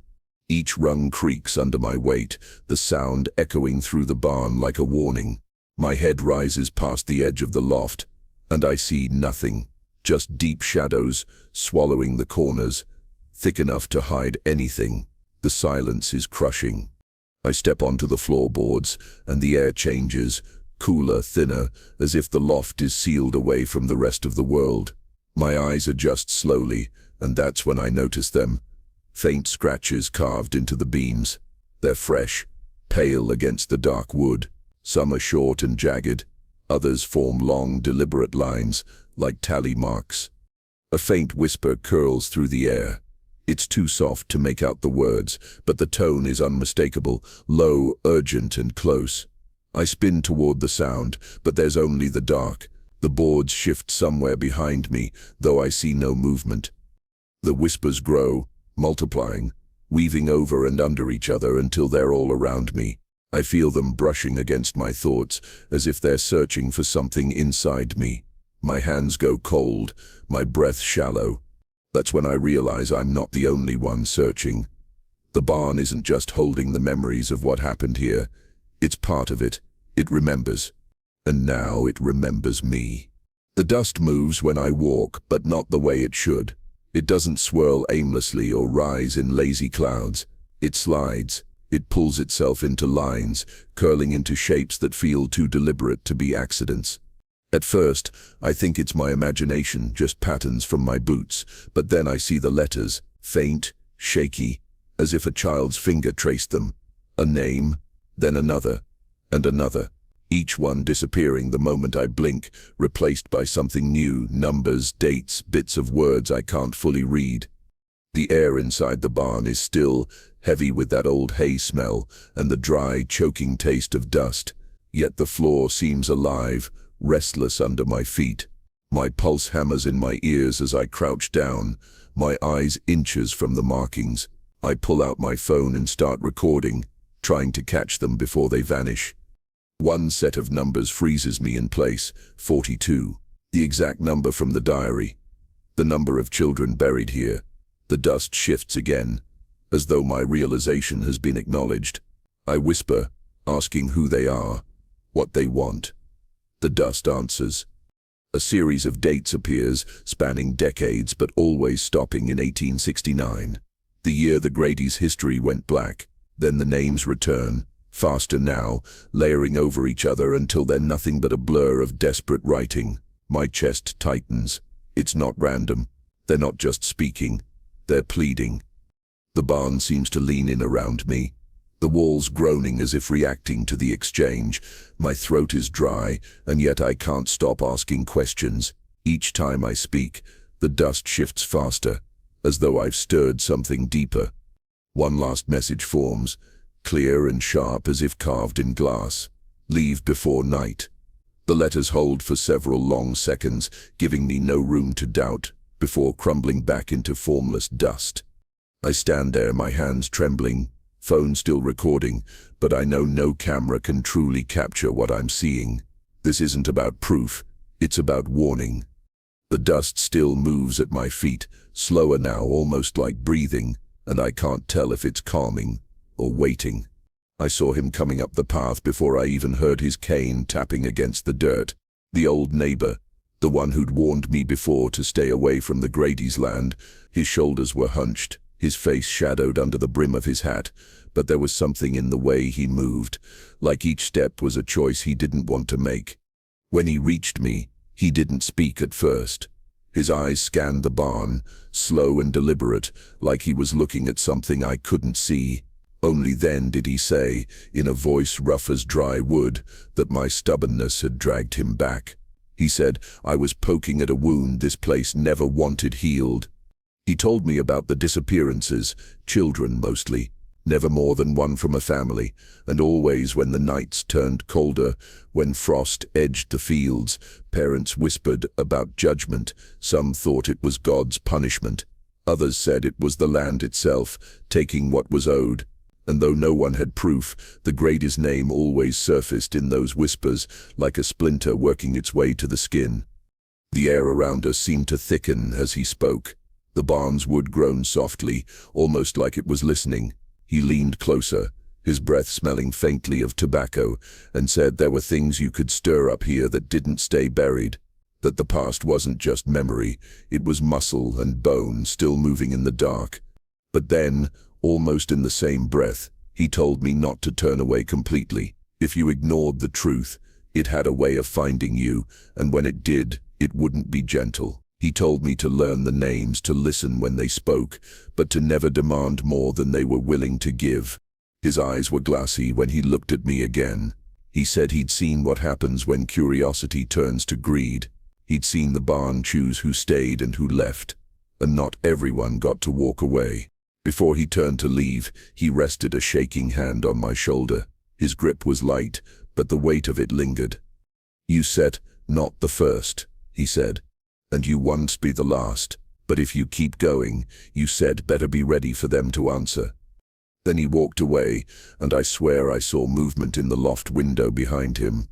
Each rung creaks under my weight, the sound echoing through the barn like a warning. My head rises past the edge of the loft, and I see nothing, just deep shadows swallowing the corners, thick enough to hide anything. The silence is crushing. I step onto the floorboards, and the air changes, cooler, thinner, as if the loft is sealed away from the rest of the world. My eyes adjust slowly, and that's when I notice them. Faint scratches carved into the beams. They're fresh, pale against the dark wood. Some are short and jagged. Others form long, deliberate lines, like tally marks. A faint whisper curls through the air. It's too soft to make out the words, but the tone is unmistakable, low, urgent, and close. I spin toward the sound, but there's only the dark. The boards shift somewhere behind me, though I see no movement. The whispers grow, multiplying, weaving over and under each other until they're all around me. I feel them brushing against my thoughts, as if they're searching for something inside me. My hands go cold, my breath shallow. That's when I realize I'm not the only one searching. The barn isn't just holding the memories of what happened here. It's part of it. It remembers. And now it remembers me. The dust moves when I walk, but not the way it should. It doesn't swirl aimlessly or rise in lazy clouds. It slides. It pulls itself into lines, curling into shapes that feel too deliberate to be accidents. At first, I think it's my imagination, just patterns from my boots, but then I see the letters, faint, shaky, as if a child's finger traced them. A name, then another, and another, each one disappearing the moment I blink, replaced by something new, numbers, dates, bits of words I can't fully read. The air inside the barn is still, heavy with that old hay smell and the dry, choking taste of dust, yet the floor seems alive, restless under my feet. My pulse hammers in my ears as I crouch down, my eyes inches from the markings. I pull out my phone and start recording, trying to catch them before they vanish. One set of numbers freezes me in place, 42. The exact number from the diary. The number of children buried here. The dust shifts again, as though my realization has been acknowledged. I whisper, asking who they are, what they want. The dust answers. A series of dates appears, spanning decades but always stopping in 1869. The year the Grady's history went black. Then the names return, faster now, layering over each other until they're nothing but a blur of desperate writing. My chest tightens. It's not random. They're not just speaking. They're pleading. The barn seems to lean in around me, the walls groaning as if reacting to the exchange. My throat is dry, and yet I can't stop asking questions. Each time I speak, the dust shifts faster, as though I've stirred something deeper. One last message forms, clear and sharp as if carved in glass. Leave before night. The letters hold for several long seconds, giving me no room to doubt, before crumbling back into formless dust. I stand there, my hands trembling, phone still recording, but I know no camera can truly capture what I'm seeing. This isn't about proof, it's about warning. The dust still moves at my feet, slower now, almost like breathing, and I can't tell if it's calming or waiting. I saw him coming up the path before I even heard his cane tapping against the dirt. The old neighbor, the one who'd warned me before to stay away from the Grady's land. His shoulders were hunched, his face shadowed under the brim of his hat, but there was something in the way he moved, like each step was a choice he didn't want to make. When he reached me, he didn't speak at first. His eyes scanned the barn, slow and deliberate, like he was looking at something I couldn't see. Only then did he say, in a voice rough as dry wood, that my stubbornness had dragged him back. He said, I was poking at a wound this place never wanted healed. He told me about the disappearances, children mostly, never more than one from a family, and always when the nights turned colder, when frost edged the fields, parents whispered about judgment. Some thought it was God's punishment. Others said it was the land itself, taking what was owed. And though no one had proof, the Grady's name always surfaced in those whispers, like a splinter working its way to the skin. The air around us seemed to thicken as he spoke. The barn's wood groaned softly, almost like it was listening. He leaned closer, his breath smelling faintly of tobacco, and said there were things you could stir up here that didn't stay buried. That the past wasn't just memory, it was muscle and bone still moving in the dark. But then, almost in the same breath, he told me not to turn away completely. If you ignored the truth, it had a way of finding you, and when it did, it wouldn't be gentle. He told me to learn the names, to listen when they spoke, but to never demand more than they were willing to give. His eyes were glassy when he looked at me again. He said he'd seen what happens when curiosity turns to greed. He'd seen the barn choose who stayed and who left, and not everyone got to walk away. Before he turned to leave, he rested a shaking hand on my shoulder. His grip was light, but the weight of it lingered. You said, not the first, he said, and you won't be the last. But if you keep going, you said, better be ready for them to answer. Then he walked away, and I swear I saw movement in the loft window behind him.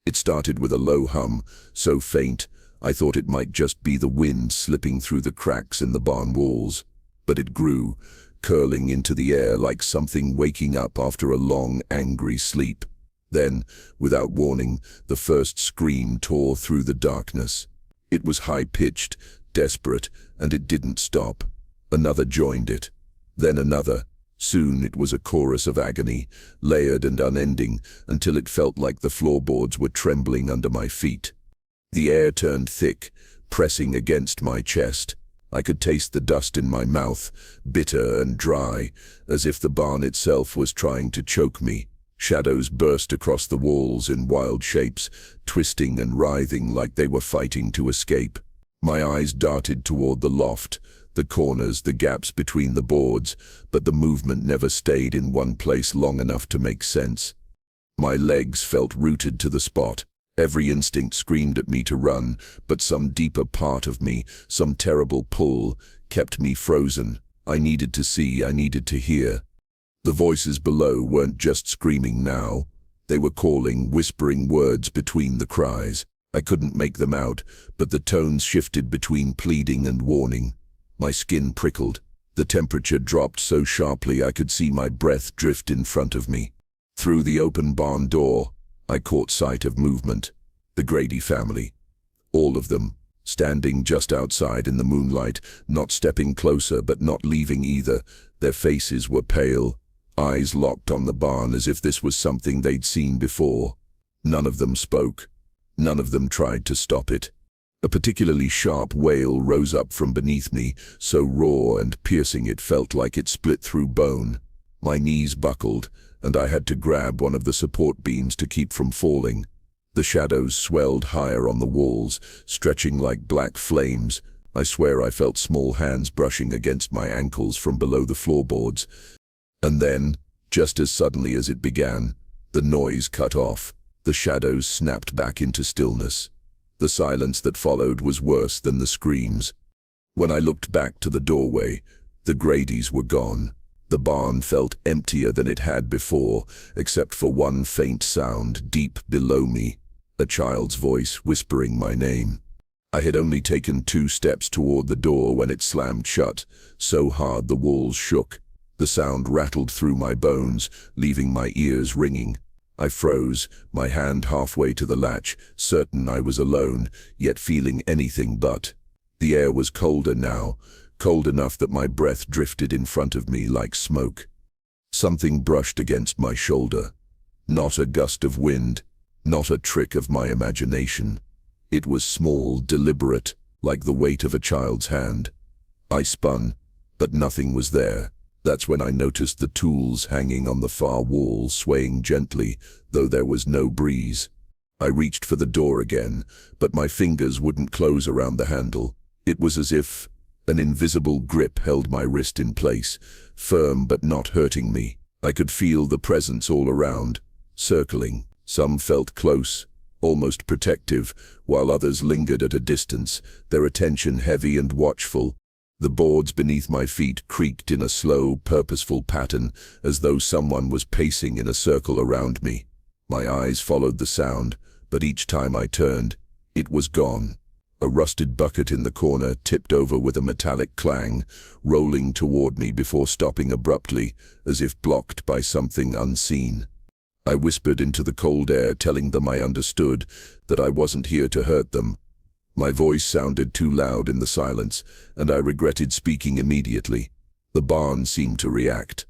It started with a low hum, so faint, I thought it might just be the wind slipping through the cracks in the barn walls. But it grew, curling into the air like something waking up after a long, angry sleep. Then, without warning, the first scream tore through the darkness. It was high-pitched, desperate, and it didn't stop. Another joined it. Then another. Soon it was a chorus of agony, layered and unending, until it felt like the floorboards were trembling under my feet. The air turned thick, pressing against my chest. I could taste the dust in my mouth, bitter and dry, as if the barn itself was trying to choke me. Shadows burst across the walls in wild shapes, twisting and writhing like they were fighting to escape. My eyes darted toward the loft, the corners, the gaps between the boards, but the movement never stayed in one place long enough to make sense. My legs felt rooted to the spot. Every instinct screamed at me to run, but some deeper part of me, some terrible pull, kept me frozen. I needed to see, I needed to hear. The voices below weren't just screaming now. They were calling, whispering words between the cries. I couldn't make them out, but the tones shifted between pleading and warning. My skin prickled. The temperature dropped so sharply I could see my breath drift in front of me. Through the open barn door, I caught sight of movement. The Grady family. All of them, standing just outside in the moonlight, not stepping closer but not leaving either. Their faces were pale, eyes locked on the barn as if this was something they'd seen before. None of them spoke. None of them tried to stop it. A particularly sharp wail rose up from beneath me, so raw and piercing it felt like it split through bone. My knees buckled, and I had to grab one of the support beams to keep from falling. The shadows swelled higher on the walls, stretching like black flames. I swear I felt small hands brushing against my ankles from below the floorboards. And then, just as suddenly as it began, the noise cut off. The shadows snapped back into stillness. The silence that followed was worse than the screams. When I looked back to the doorway, the Gradys were gone. The barn felt emptier than it had before, except for one faint sound deep below me, a child's voice whispering my name. I had only taken 2 steps toward the door when it slammed shut, so hard the walls shook. The sound rattled through my bones, leaving my ears ringing. I froze, my hand halfway to the latch, certain I was alone, yet feeling anything but. The air was colder now, cold enough that my breath drifted in front of me like smoke. Something brushed against my shoulder. Not a gust of wind, not a trick of my imagination. It was small, deliberate, like the weight of a child's hand. I spun, but nothing was there. That's when I noticed the tools hanging on the far wall swaying gently, though there was no breeze. I reached for the door again, but my fingers wouldn't close around the handle. It was as if an invisible grip held my wrist in place, firm but not hurting me. I could feel the presence all around, circling. Some felt close, almost protective, while others lingered at a distance, their attention heavy and watchful. The boards beneath my feet creaked in a slow, purposeful pattern, as though someone was pacing in a circle around me. My eyes followed the sound, but each time I turned, it was gone. A rusted bucket in the corner tipped over with a metallic clang, rolling toward me before stopping abruptly, as if blocked by something unseen. I whispered into the cold air, telling them I understood, that I wasn't here to hurt them. My voice sounded too loud in the silence, and I regretted speaking immediately. The barn seemed to react.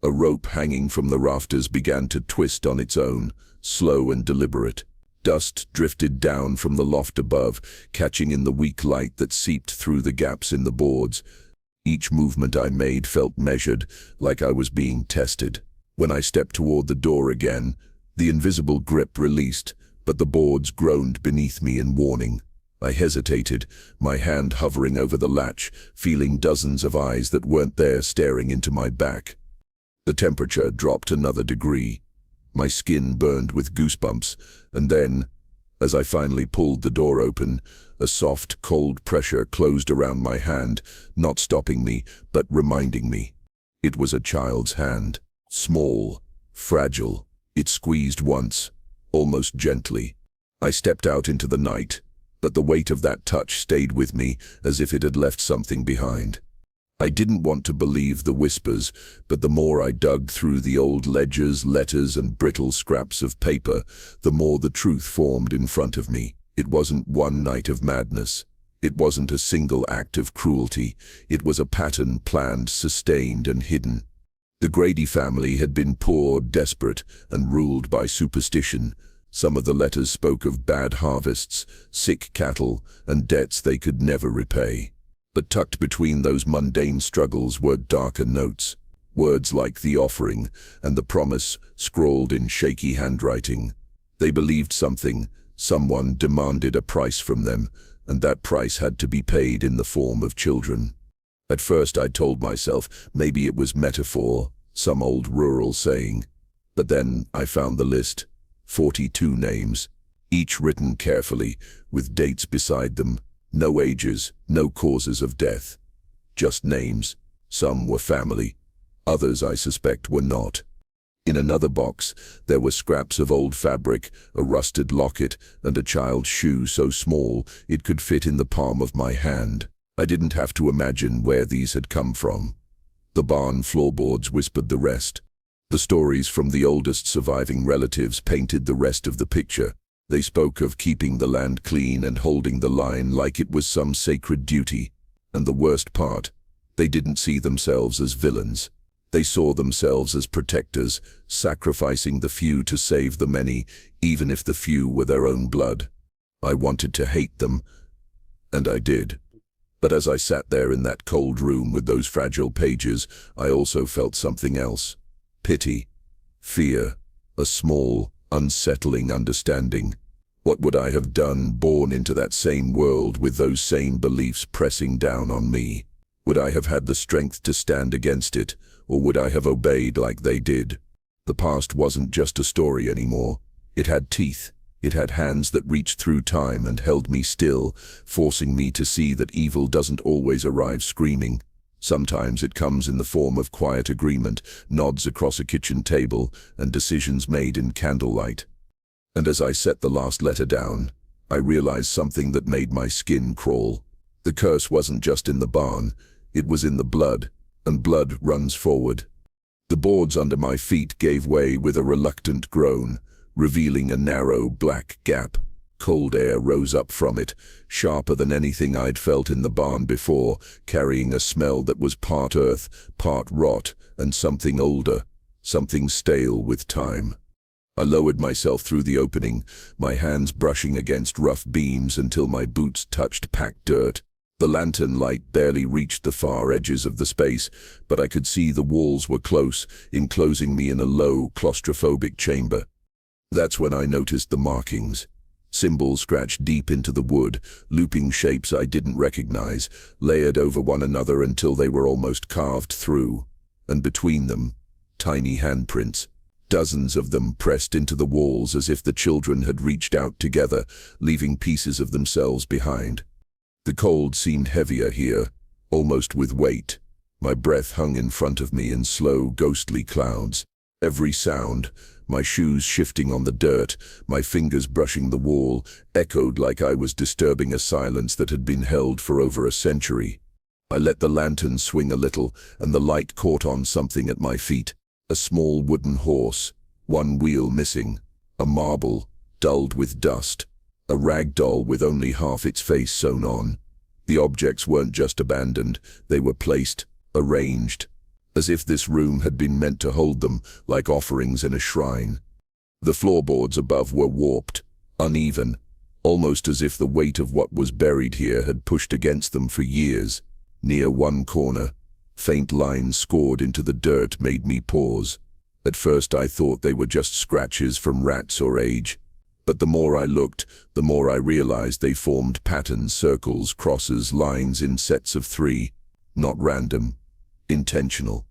A rope hanging from the rafters began to twist on its own, slow and deliberate. Dust drifted down from the loft above, catching in the weak light that seeped through the gaps in the boards. Each movement I made felt measured, like I was being tested. When I stepped toward the door again, the invisible grip released, but the boards groaned beneath me in warning. I hesitated, my hand hovering over the latch, feeling dozens of eyes that weren't there staring into my back. The temperature dropped another degree. My skin burned with goosebumps, and then, as I finally pulled the door open, a soft, cold pressure closed around my hand, not stopping me, but reminding me. It was a child's hand. Small, fragile. It squeezed once, almost gently. I stepped out into the night, but the weight of that touch stayed with me as if it had left something behind. I didn't want to believe the whispers, but the more I dug through the old ledgers, letters, and brittle scraps of paper, the more the truth formed in front of me. It wasn't one night of madness. It wasn't a single act of cruelty. It was a pattern planned, sustained, and hidden. The Grady family had been poor, desperate, and ruled by superstition. Some of the letters spoke of bad harvests, sick cattle, and debts they could never repay. But tucked between those mundane struggles were darker notes, words like the offering and the promise scrawled in shaky handwriting. They believed something, someone demanded a price from them, and that price had to be paid in the form of children. At first I told myself maybe it was metaphor, some old rural saying. But then I found the list. 42 names, each written carefully, with dates beside them. No ages, no causes of death. Just names. Some were family. Others, I suspect, were not. In another box, there were scraps of old fabric, a rusted locket, and a child's shoe so small it could fit in the palm of my hand. I didn't have to imagine where these had come from. The barn floorboards whispered the rest. The stories from the oldest surviving relatives painted the rest of the picture. They spoke of keeping the land clean and holding the line like it was some sacred duty. And the worst part, they didn't see themselves as villains. They saw themselves as protectors, sacrificing the few to save the many, even if the few were their own blood. I wanted to hate them, and I did. But as I sat there in that cold room with those fragile pages, I also felt something else. Pity, fear, a small, unsettling understanding. What would I have done born into that same world with those same beliefs pressing down on me? Would I have had the strength to stand against it, or would I have obeyed like they did? The past wasn't just a story anymore. It had teeth. It had hands that reached through time and held me still, forcing me to see that evil doesn't always arrive screaming. Sometimes it comes in the form of quiet agreement, nods across a kitchen table, and decisions made in candlelight. And as I set the last letter down, I realized something that made my skin crawl. The curse wasn't just in the barn, it was in the blood, and blood runs forward. The boards under my feet gave way with a reluctant groan, revealing a narrow, black gap. Cold air rose up from it, sharper than anything I'd felt in the barn before, carrying a smell that was part earth, part rot, and something older, something stale with time. I lowered myself through the opening, my hands brushing against rough beams until my boots touched packed dirt. The lantern light barely reached the far edges of the space, but I could see the walls were close, enclosing me in a low, claustrophobic chamber. That's when I noticed the markings. Symbols scratched deep into the wood, looping shapes I didn't recognize, layered over one another until they were almost carved through. And between them, tiny handprints. Dozens of them pressed into the walls as if the children had reached out together, leaving pieces of themselves behind. The cold seemed heavier here, almost with weight. My breath hung in front of me in slow, ghostly clouds. Every sound, my shoes shifting on the dirt, my fingers brushing the wall, echoed like I was disturbing a silence that had been held for over a century. I let the lantern swing a little, and the light caught on something at my feet. A small wooden horse, one wheel missing, a marble, dulled with dust, a rag doll with only half its face sewn on. The objects weren't just abandoned, they were placed, arranged, as if this room had been meant to hold them, like offerings in a shrine. The floorboards above were warped, uneven, almost as if the weight of what was buried here had pushed against them for years. Near one corner, faint lines scored into the dirt made me pause. At first I thought they were just scratches from rats or age. But the more I looked, the more I realized they formed patterns, circles, crosses, lines in sets of 3. Not random, intentional.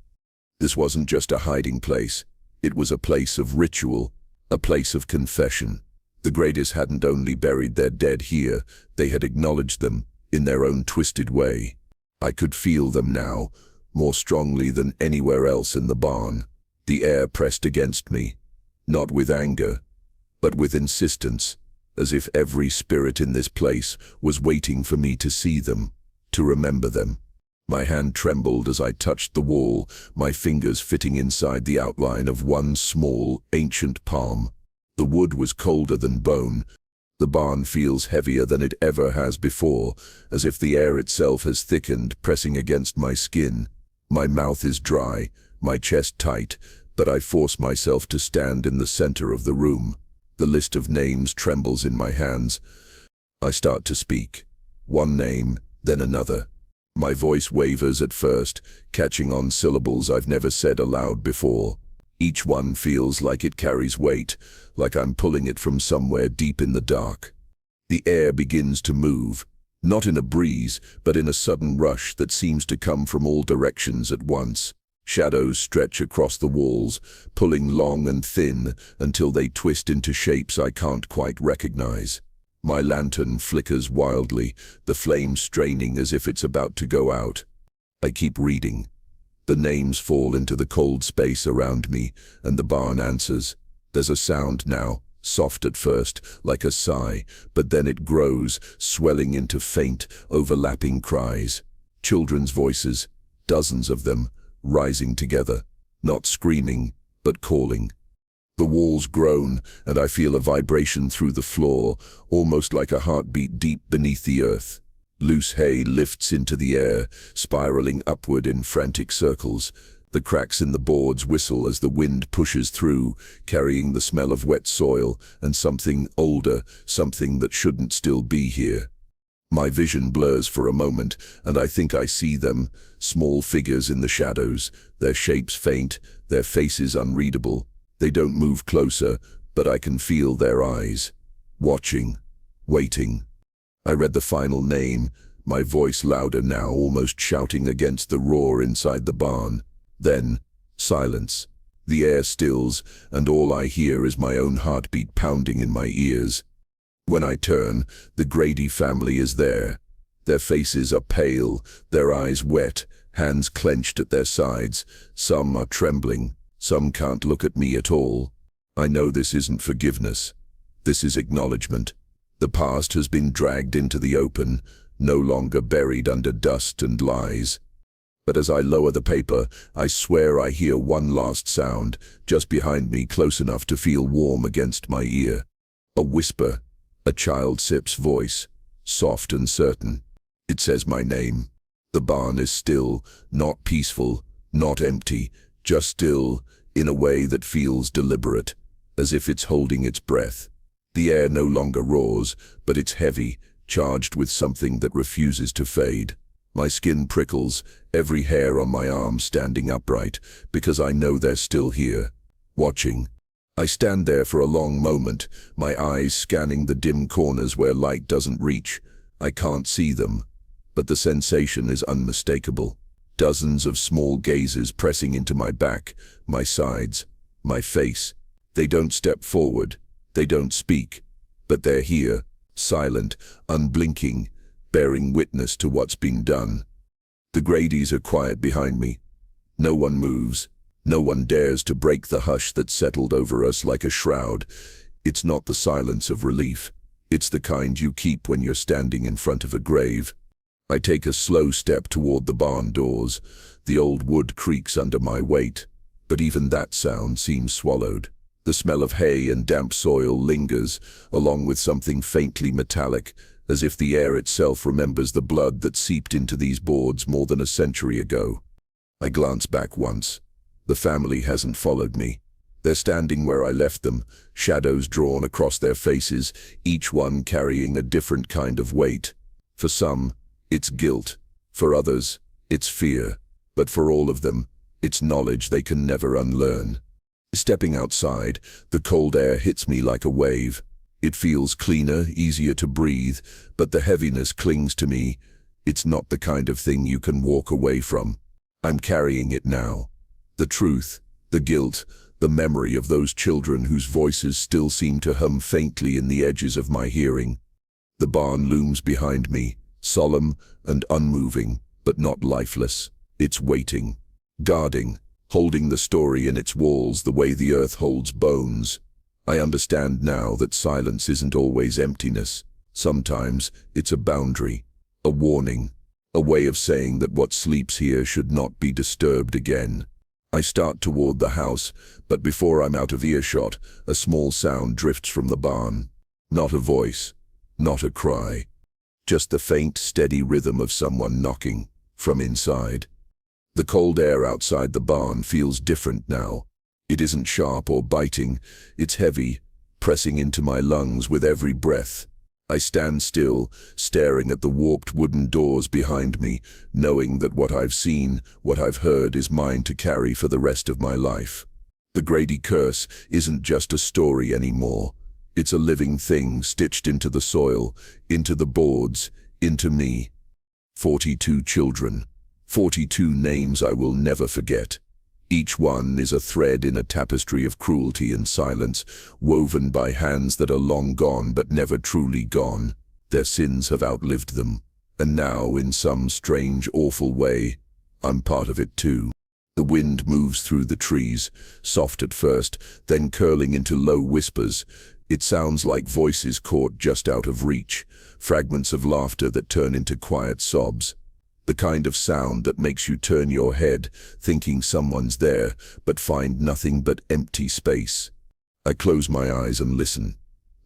This wasn't just a hiding place. It was a place of ritual, a place of confession. The Graders hadn't only buried their dead here, they had acknowledged them, in their own twisted way. I could feel them now, more strongly than anywhere else in the barn. The air pressed against me, not with anger, but with insistence, as if every spirit in this place was waiting for me to see them, to remember them. My hand trembled as I touched the wall, my fingers fitting inside the outline of one small, ancient palm. The wood was colder than bone. The barn feels heavier than it ever has before, as if the air itself has thickened, pressing against my skin. My mouth is dry, my chest tight, but I force myself to stand in the center of the room. The list of names trembles in my hands. I start to speak. One name, then another. My voice wavers at first, catching on syllables I've never said aloud before. Each one feels like it carries weight, like I'm pulling it from somewhere deep in the dark. The air begins to move, not in a breeze, but in a sudden rush that seems to come from all directions at once. Shadows stretch across the walls, pulling long and thin until they twist into shapes I can't quite recognize. My lantern flickers wildly, the flame straining as if it's about to go out. I keep reading. The names fall into the cold space around me, and the barn answers. There's a sound now, soft at first, like a sigh, but then it grows, swelling into faint, overlapping cries. Children's voices, dozens of them, rising together, not screaming, but calling. The walls groan, and I feel a vibration through the floor, almost like a heartbeat deep beneath the earth. Loose hay lifts into the air, spiraling upward in frantic circles. The cracks in the boards whistle as the wind pushes through, carrying the smell of wet soil and something older, something that shouldn't still be here. My vision blurs for a moment, and I think I see them, small figures in the shadows, their shapes faint, their faces unreadable. They don't move closer, but I can feel their eyes, watching, waiting. I read the final name, my voice louder now, almost shouting against the roar inside the barn. Then, silence. The air stills, and all I hear is my own heartbeat pounding in my ears. When I turn, the Grady family is there. Their faces are pale, their eyes wet, hands clenched at their sides. Some are trembling, some can't look at me at all. I know this isn't forgiveness. This is acknowledgement. The past has been dragged into the open, no longer buried under dust and lies. But as I lower the paper, I swear I hear one last sound, just behind me, close enough to feel warm against my ear. A whisper, a child sip's voice, soft and certain. It says my name. The barn is still, not peaceful, not empty, just still, in a way that feels deliberate, as if it's holding its breath. The air no longer roars, but it's heavy, charged with something that refuses to fade. My skin prickles, every hair on my arm standing upright, because I know they're still here, watching. I stand there for a long moment, my eyes scanning the dim corners where light doesn't reach. I can't see them, but the sensation is unmistakable. Dozens of small gazes pressing into my back, my sides, my face. They don't step forward. They don't speak, but they're here, silent, unblinking, bearing witness to what's been done. The Gradys are quiet behind me. No one moves. No one dares to break the hush that settled over us like a shroud. It's not the silence of relief. It's the kind you keep when you're standing in front of a grave. I take a slow step toward the barn doors. The old wood creaks under my weight, but even that sound seems swallowed. The smell of hay and damp soil lingers, along with something faintly metallic, as if the air itself remembers the blood that seeped into these boards more than a century ago. I glance back once. The family hasn't followed me. They're standing where I left them, shadows drawn across their faces, each one carrying a different kind of weight. For some, it's guilt. For others, it's fear. But for all of them, it's knowledge they can never unlearn. Stepping outside, the cold air hits me like a wave. It feels cleaner, easier to breathe, but the heaviness clings to me. It's not the kind of thing you can walk away from. I'm carrying it now. The truth, the guilt, the memory of those children whose voices still seem to hum faintly in the edges of my hearing. The barn looms behind me, solemn and unmoving, but not lifeless. It's waiting, guarding, holding the story in its walls the way the earth holds bones. I understand now that silence isn't always emptiness. Sometimes it's a boundary, a warning, a way of saying that what sleeps here should not be disturbed again. I start toward the house, but before I'm out of earshot, a small sound drifts from the barn. Not a voice, not a cry, just the faint, steady rhythm of someone knocking from inside. The cold air outside the barn feels different now. It isn't sharp or biting, it's heavy, pressing into my lungs with every breath. I stand still, staring at the warped wooden doors behind me, knowing that what I've seen, what I've heard is mine to carry for the rest of my life. The Grady curse isn't just a story anymore. It's a living thing stitched into the soil, into the boards, into me. 42 children. 42 names I will never forget. Each one is a thread in a tapestry of cruelty and silence, woven by hands that are long gone but never truly gone. Their sins have outlived them, and now, in some strange, awful way, I'm part of it too. The wind moves through the trees, soft at first, then curling into low whispers. It sounds like voices caught just out of reach, fragments of laughter that turn into quiet sobs. The kind of sound that makes you turn your head, thinking someone's there, but find nothing but empty space. I close my eyes and listen.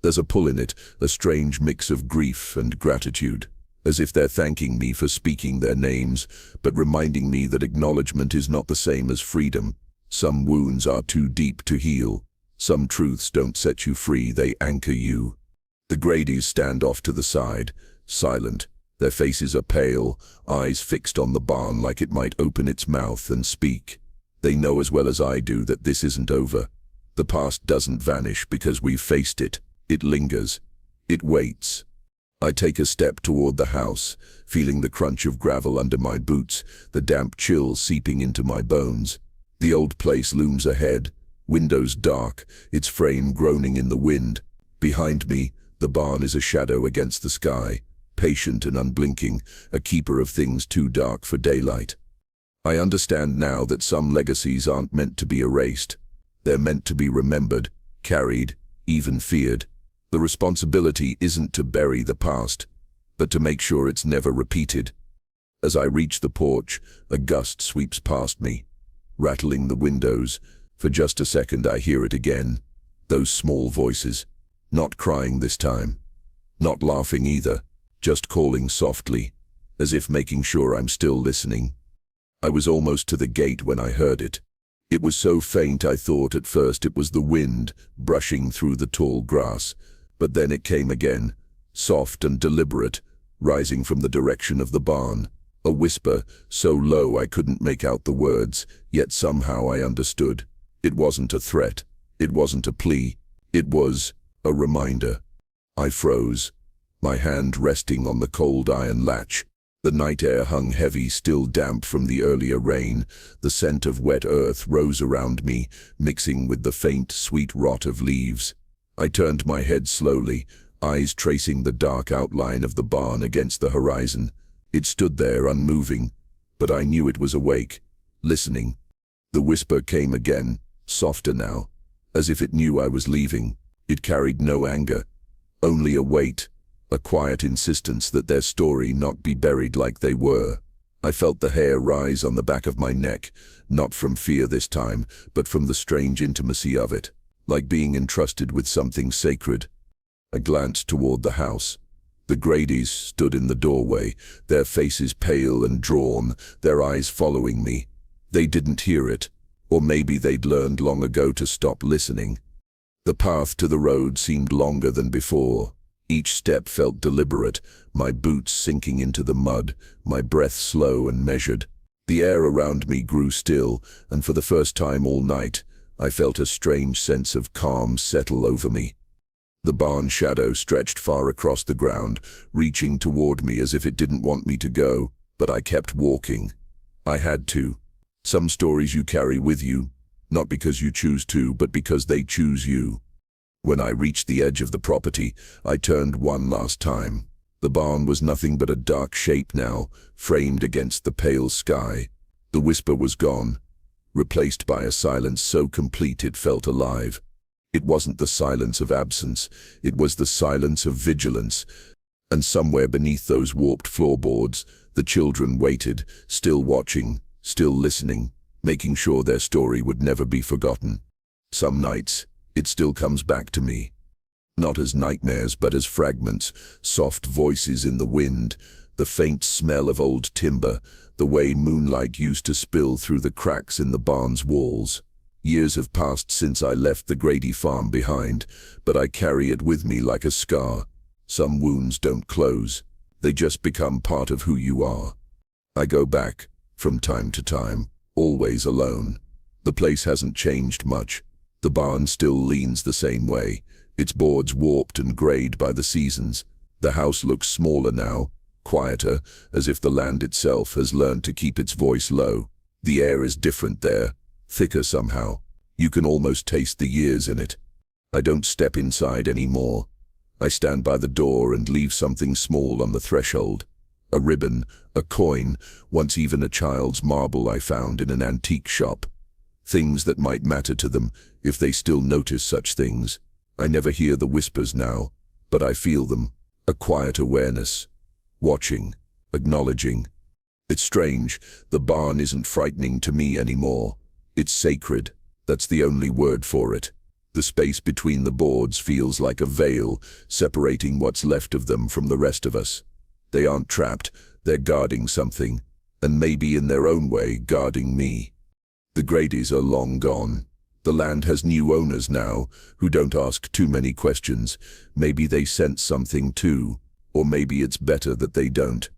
There's a pull in it, a strange mix of grief and gratitude, as if they're thanking me for speaking their names, but reminding me that acknowledgement is not the same as freedom. Some wounds are too deep to heal. Some truths don't set you free, they anchor you. The Gradys stand off to the side, silent. Their faces are pale, eyes fixed on the barn like it might open its mouth and speak. They know as well as I do that this isn't over. The past doesn't vanish because we've faced it. It lingers. It waits. I take a step toward the house, feeling the crunch of gravel under my boots, the damp chill seeping into my bones. The old place looms ahead, windows dark, its frame groaning in the wind. Behind me, the barn is a shadow against the sky, patient and unblinking, a keeper of things too dark for daylight. I understand now that some legacies aren't meant to be erased. They're meant to be remembered, carried, even feared. The responsibility isn't to bury the past, but to make sure it's never repeated. As I reach the porch, a gust sweeps past me, rattling the windows. For just a second I hear it again. Those small voices. Not crying this time. Not laughing either. Just calling softly, as if making sure I'm still listening. I was almost to the gate when I heard it. It was so faint I thought at first it was the wind brushing through the tall grass, but then it came again, soft and deliberate, rising from the direction of the barn. A whisper, so low I couldn't make out the words, yet somehow I understood. It wasn't a threat. It wasn't a plea. It was a reminder. I froze, my hand resting on the cold iron latch. The night air hung heavy, still damp from the earlier rain. The scent of wet earth rose around me, mixing with the faint, sweet rot of leaves. I turned my head slowly, eyes tracing the dark outline of the barn against the horizon. It stood there, unmoving, but I knew it was awake, listening. The whisper came again, softer now, as if it knew I was leaving. It carried no anger, only a weight. A quiet insistence that their story not be buried like they were. I felt the hair rise on the back of my neck, not from fear this time, but from the strange intimacy of it, like being entrusted with something sacred. I glanced toward the house. The Gradys stood in the doorway, their faces pale and drawn, their eyes following me. They didn't hear it, or maybe they'd learned long ago to stop listening. The path to the road seemed longer than before. Each step felt deliberate, my boots sinking into the mud, my breath slow and measured. The air around me grew still, and for the first time all night, I felt a strange sense of calm settle over me. The barn shadow stretched far across the ground, reaching toward me as if it didn't want me to go, but I kept walking. I had to. Some stories you carry with you, not because you choose to, but because they choose you. When I reached the edge of the property, I turned one last time. The barn was nothing but a dark shape now, framed against the pale sky. The whisper was gone, replaced by a silence so complete it felt alive. It wasn't the silence of absence, it was the silence of vigilance. And somewhere beneath those warped floorboards, the children waited, still watching, still listening, making sure their story would never be forgotten. Some nights, it still comes back to me. Not as nightmares, but as fragments, soft voices in the wind, the faint smell of old timber, the way moonlight used to spill through the cracks in the barn's walls. Years have passed since I left the Grady farm behind, but I carry it with me like a scar. Some wounds don't close, they just become part of who you are. I go back, from time to time, always alone. The place hasn't changed much. The barn still leans the same way, its boards warped and grayed by the seasons. The house looks smaller now, quieter, as if the land itself has learned to keep its voice low. The air is different there, thicker somehow. You can almost taste the years in it. I don't step inside anymore. I stand by the door and leave something small on the threshold. A ribbon, a coin, once even a child's marble I found in an antique shop. Things that might matter to them if they still notice such things. I never hear the whispers now, but I feel them. A quiet awareness. Watching. Acknowledging. It's strange, the barn isn't frightening to me anymore. It's sacred. That's the only word for it. The space between the boards feels like a veil, separating what's left of them from the rest of us. They aren't trapped, they're guarding something, and maybe in their own way guarding me. The Gradys are long gone. The land has new owners now, who don't ask too many questions. Maybe they sense something too, or maybe it's better that they don't.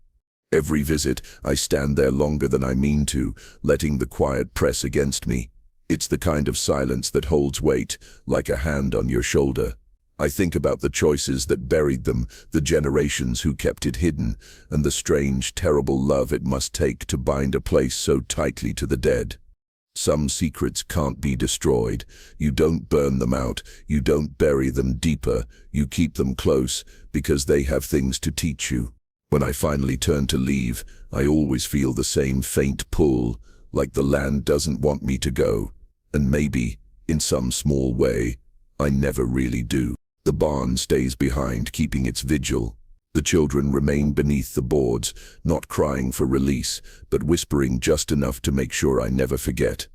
Every visit, I stand there longer than I mean to, letting the quiet press against me. It's the kind of silence that holds weight, like a hand on your shoulder. I think about the choices that buried them, the generations who kept it hidden, and the strange, terrible love it must take to bind a place so tightly to the dead. Some secrets can't be destroyed. You don't burn them out, you don't bury them deeper, you keep them close, because they have things to teach you. When I finally turn to leave, I always feel the same faint pull, like the land doesn't want me to go. And maybe, in some small way, I never really do. The barn stays behind, keeping its vigil. The children remain beneath the boards, not crying for release, but whispering just enough to make sure I never forget.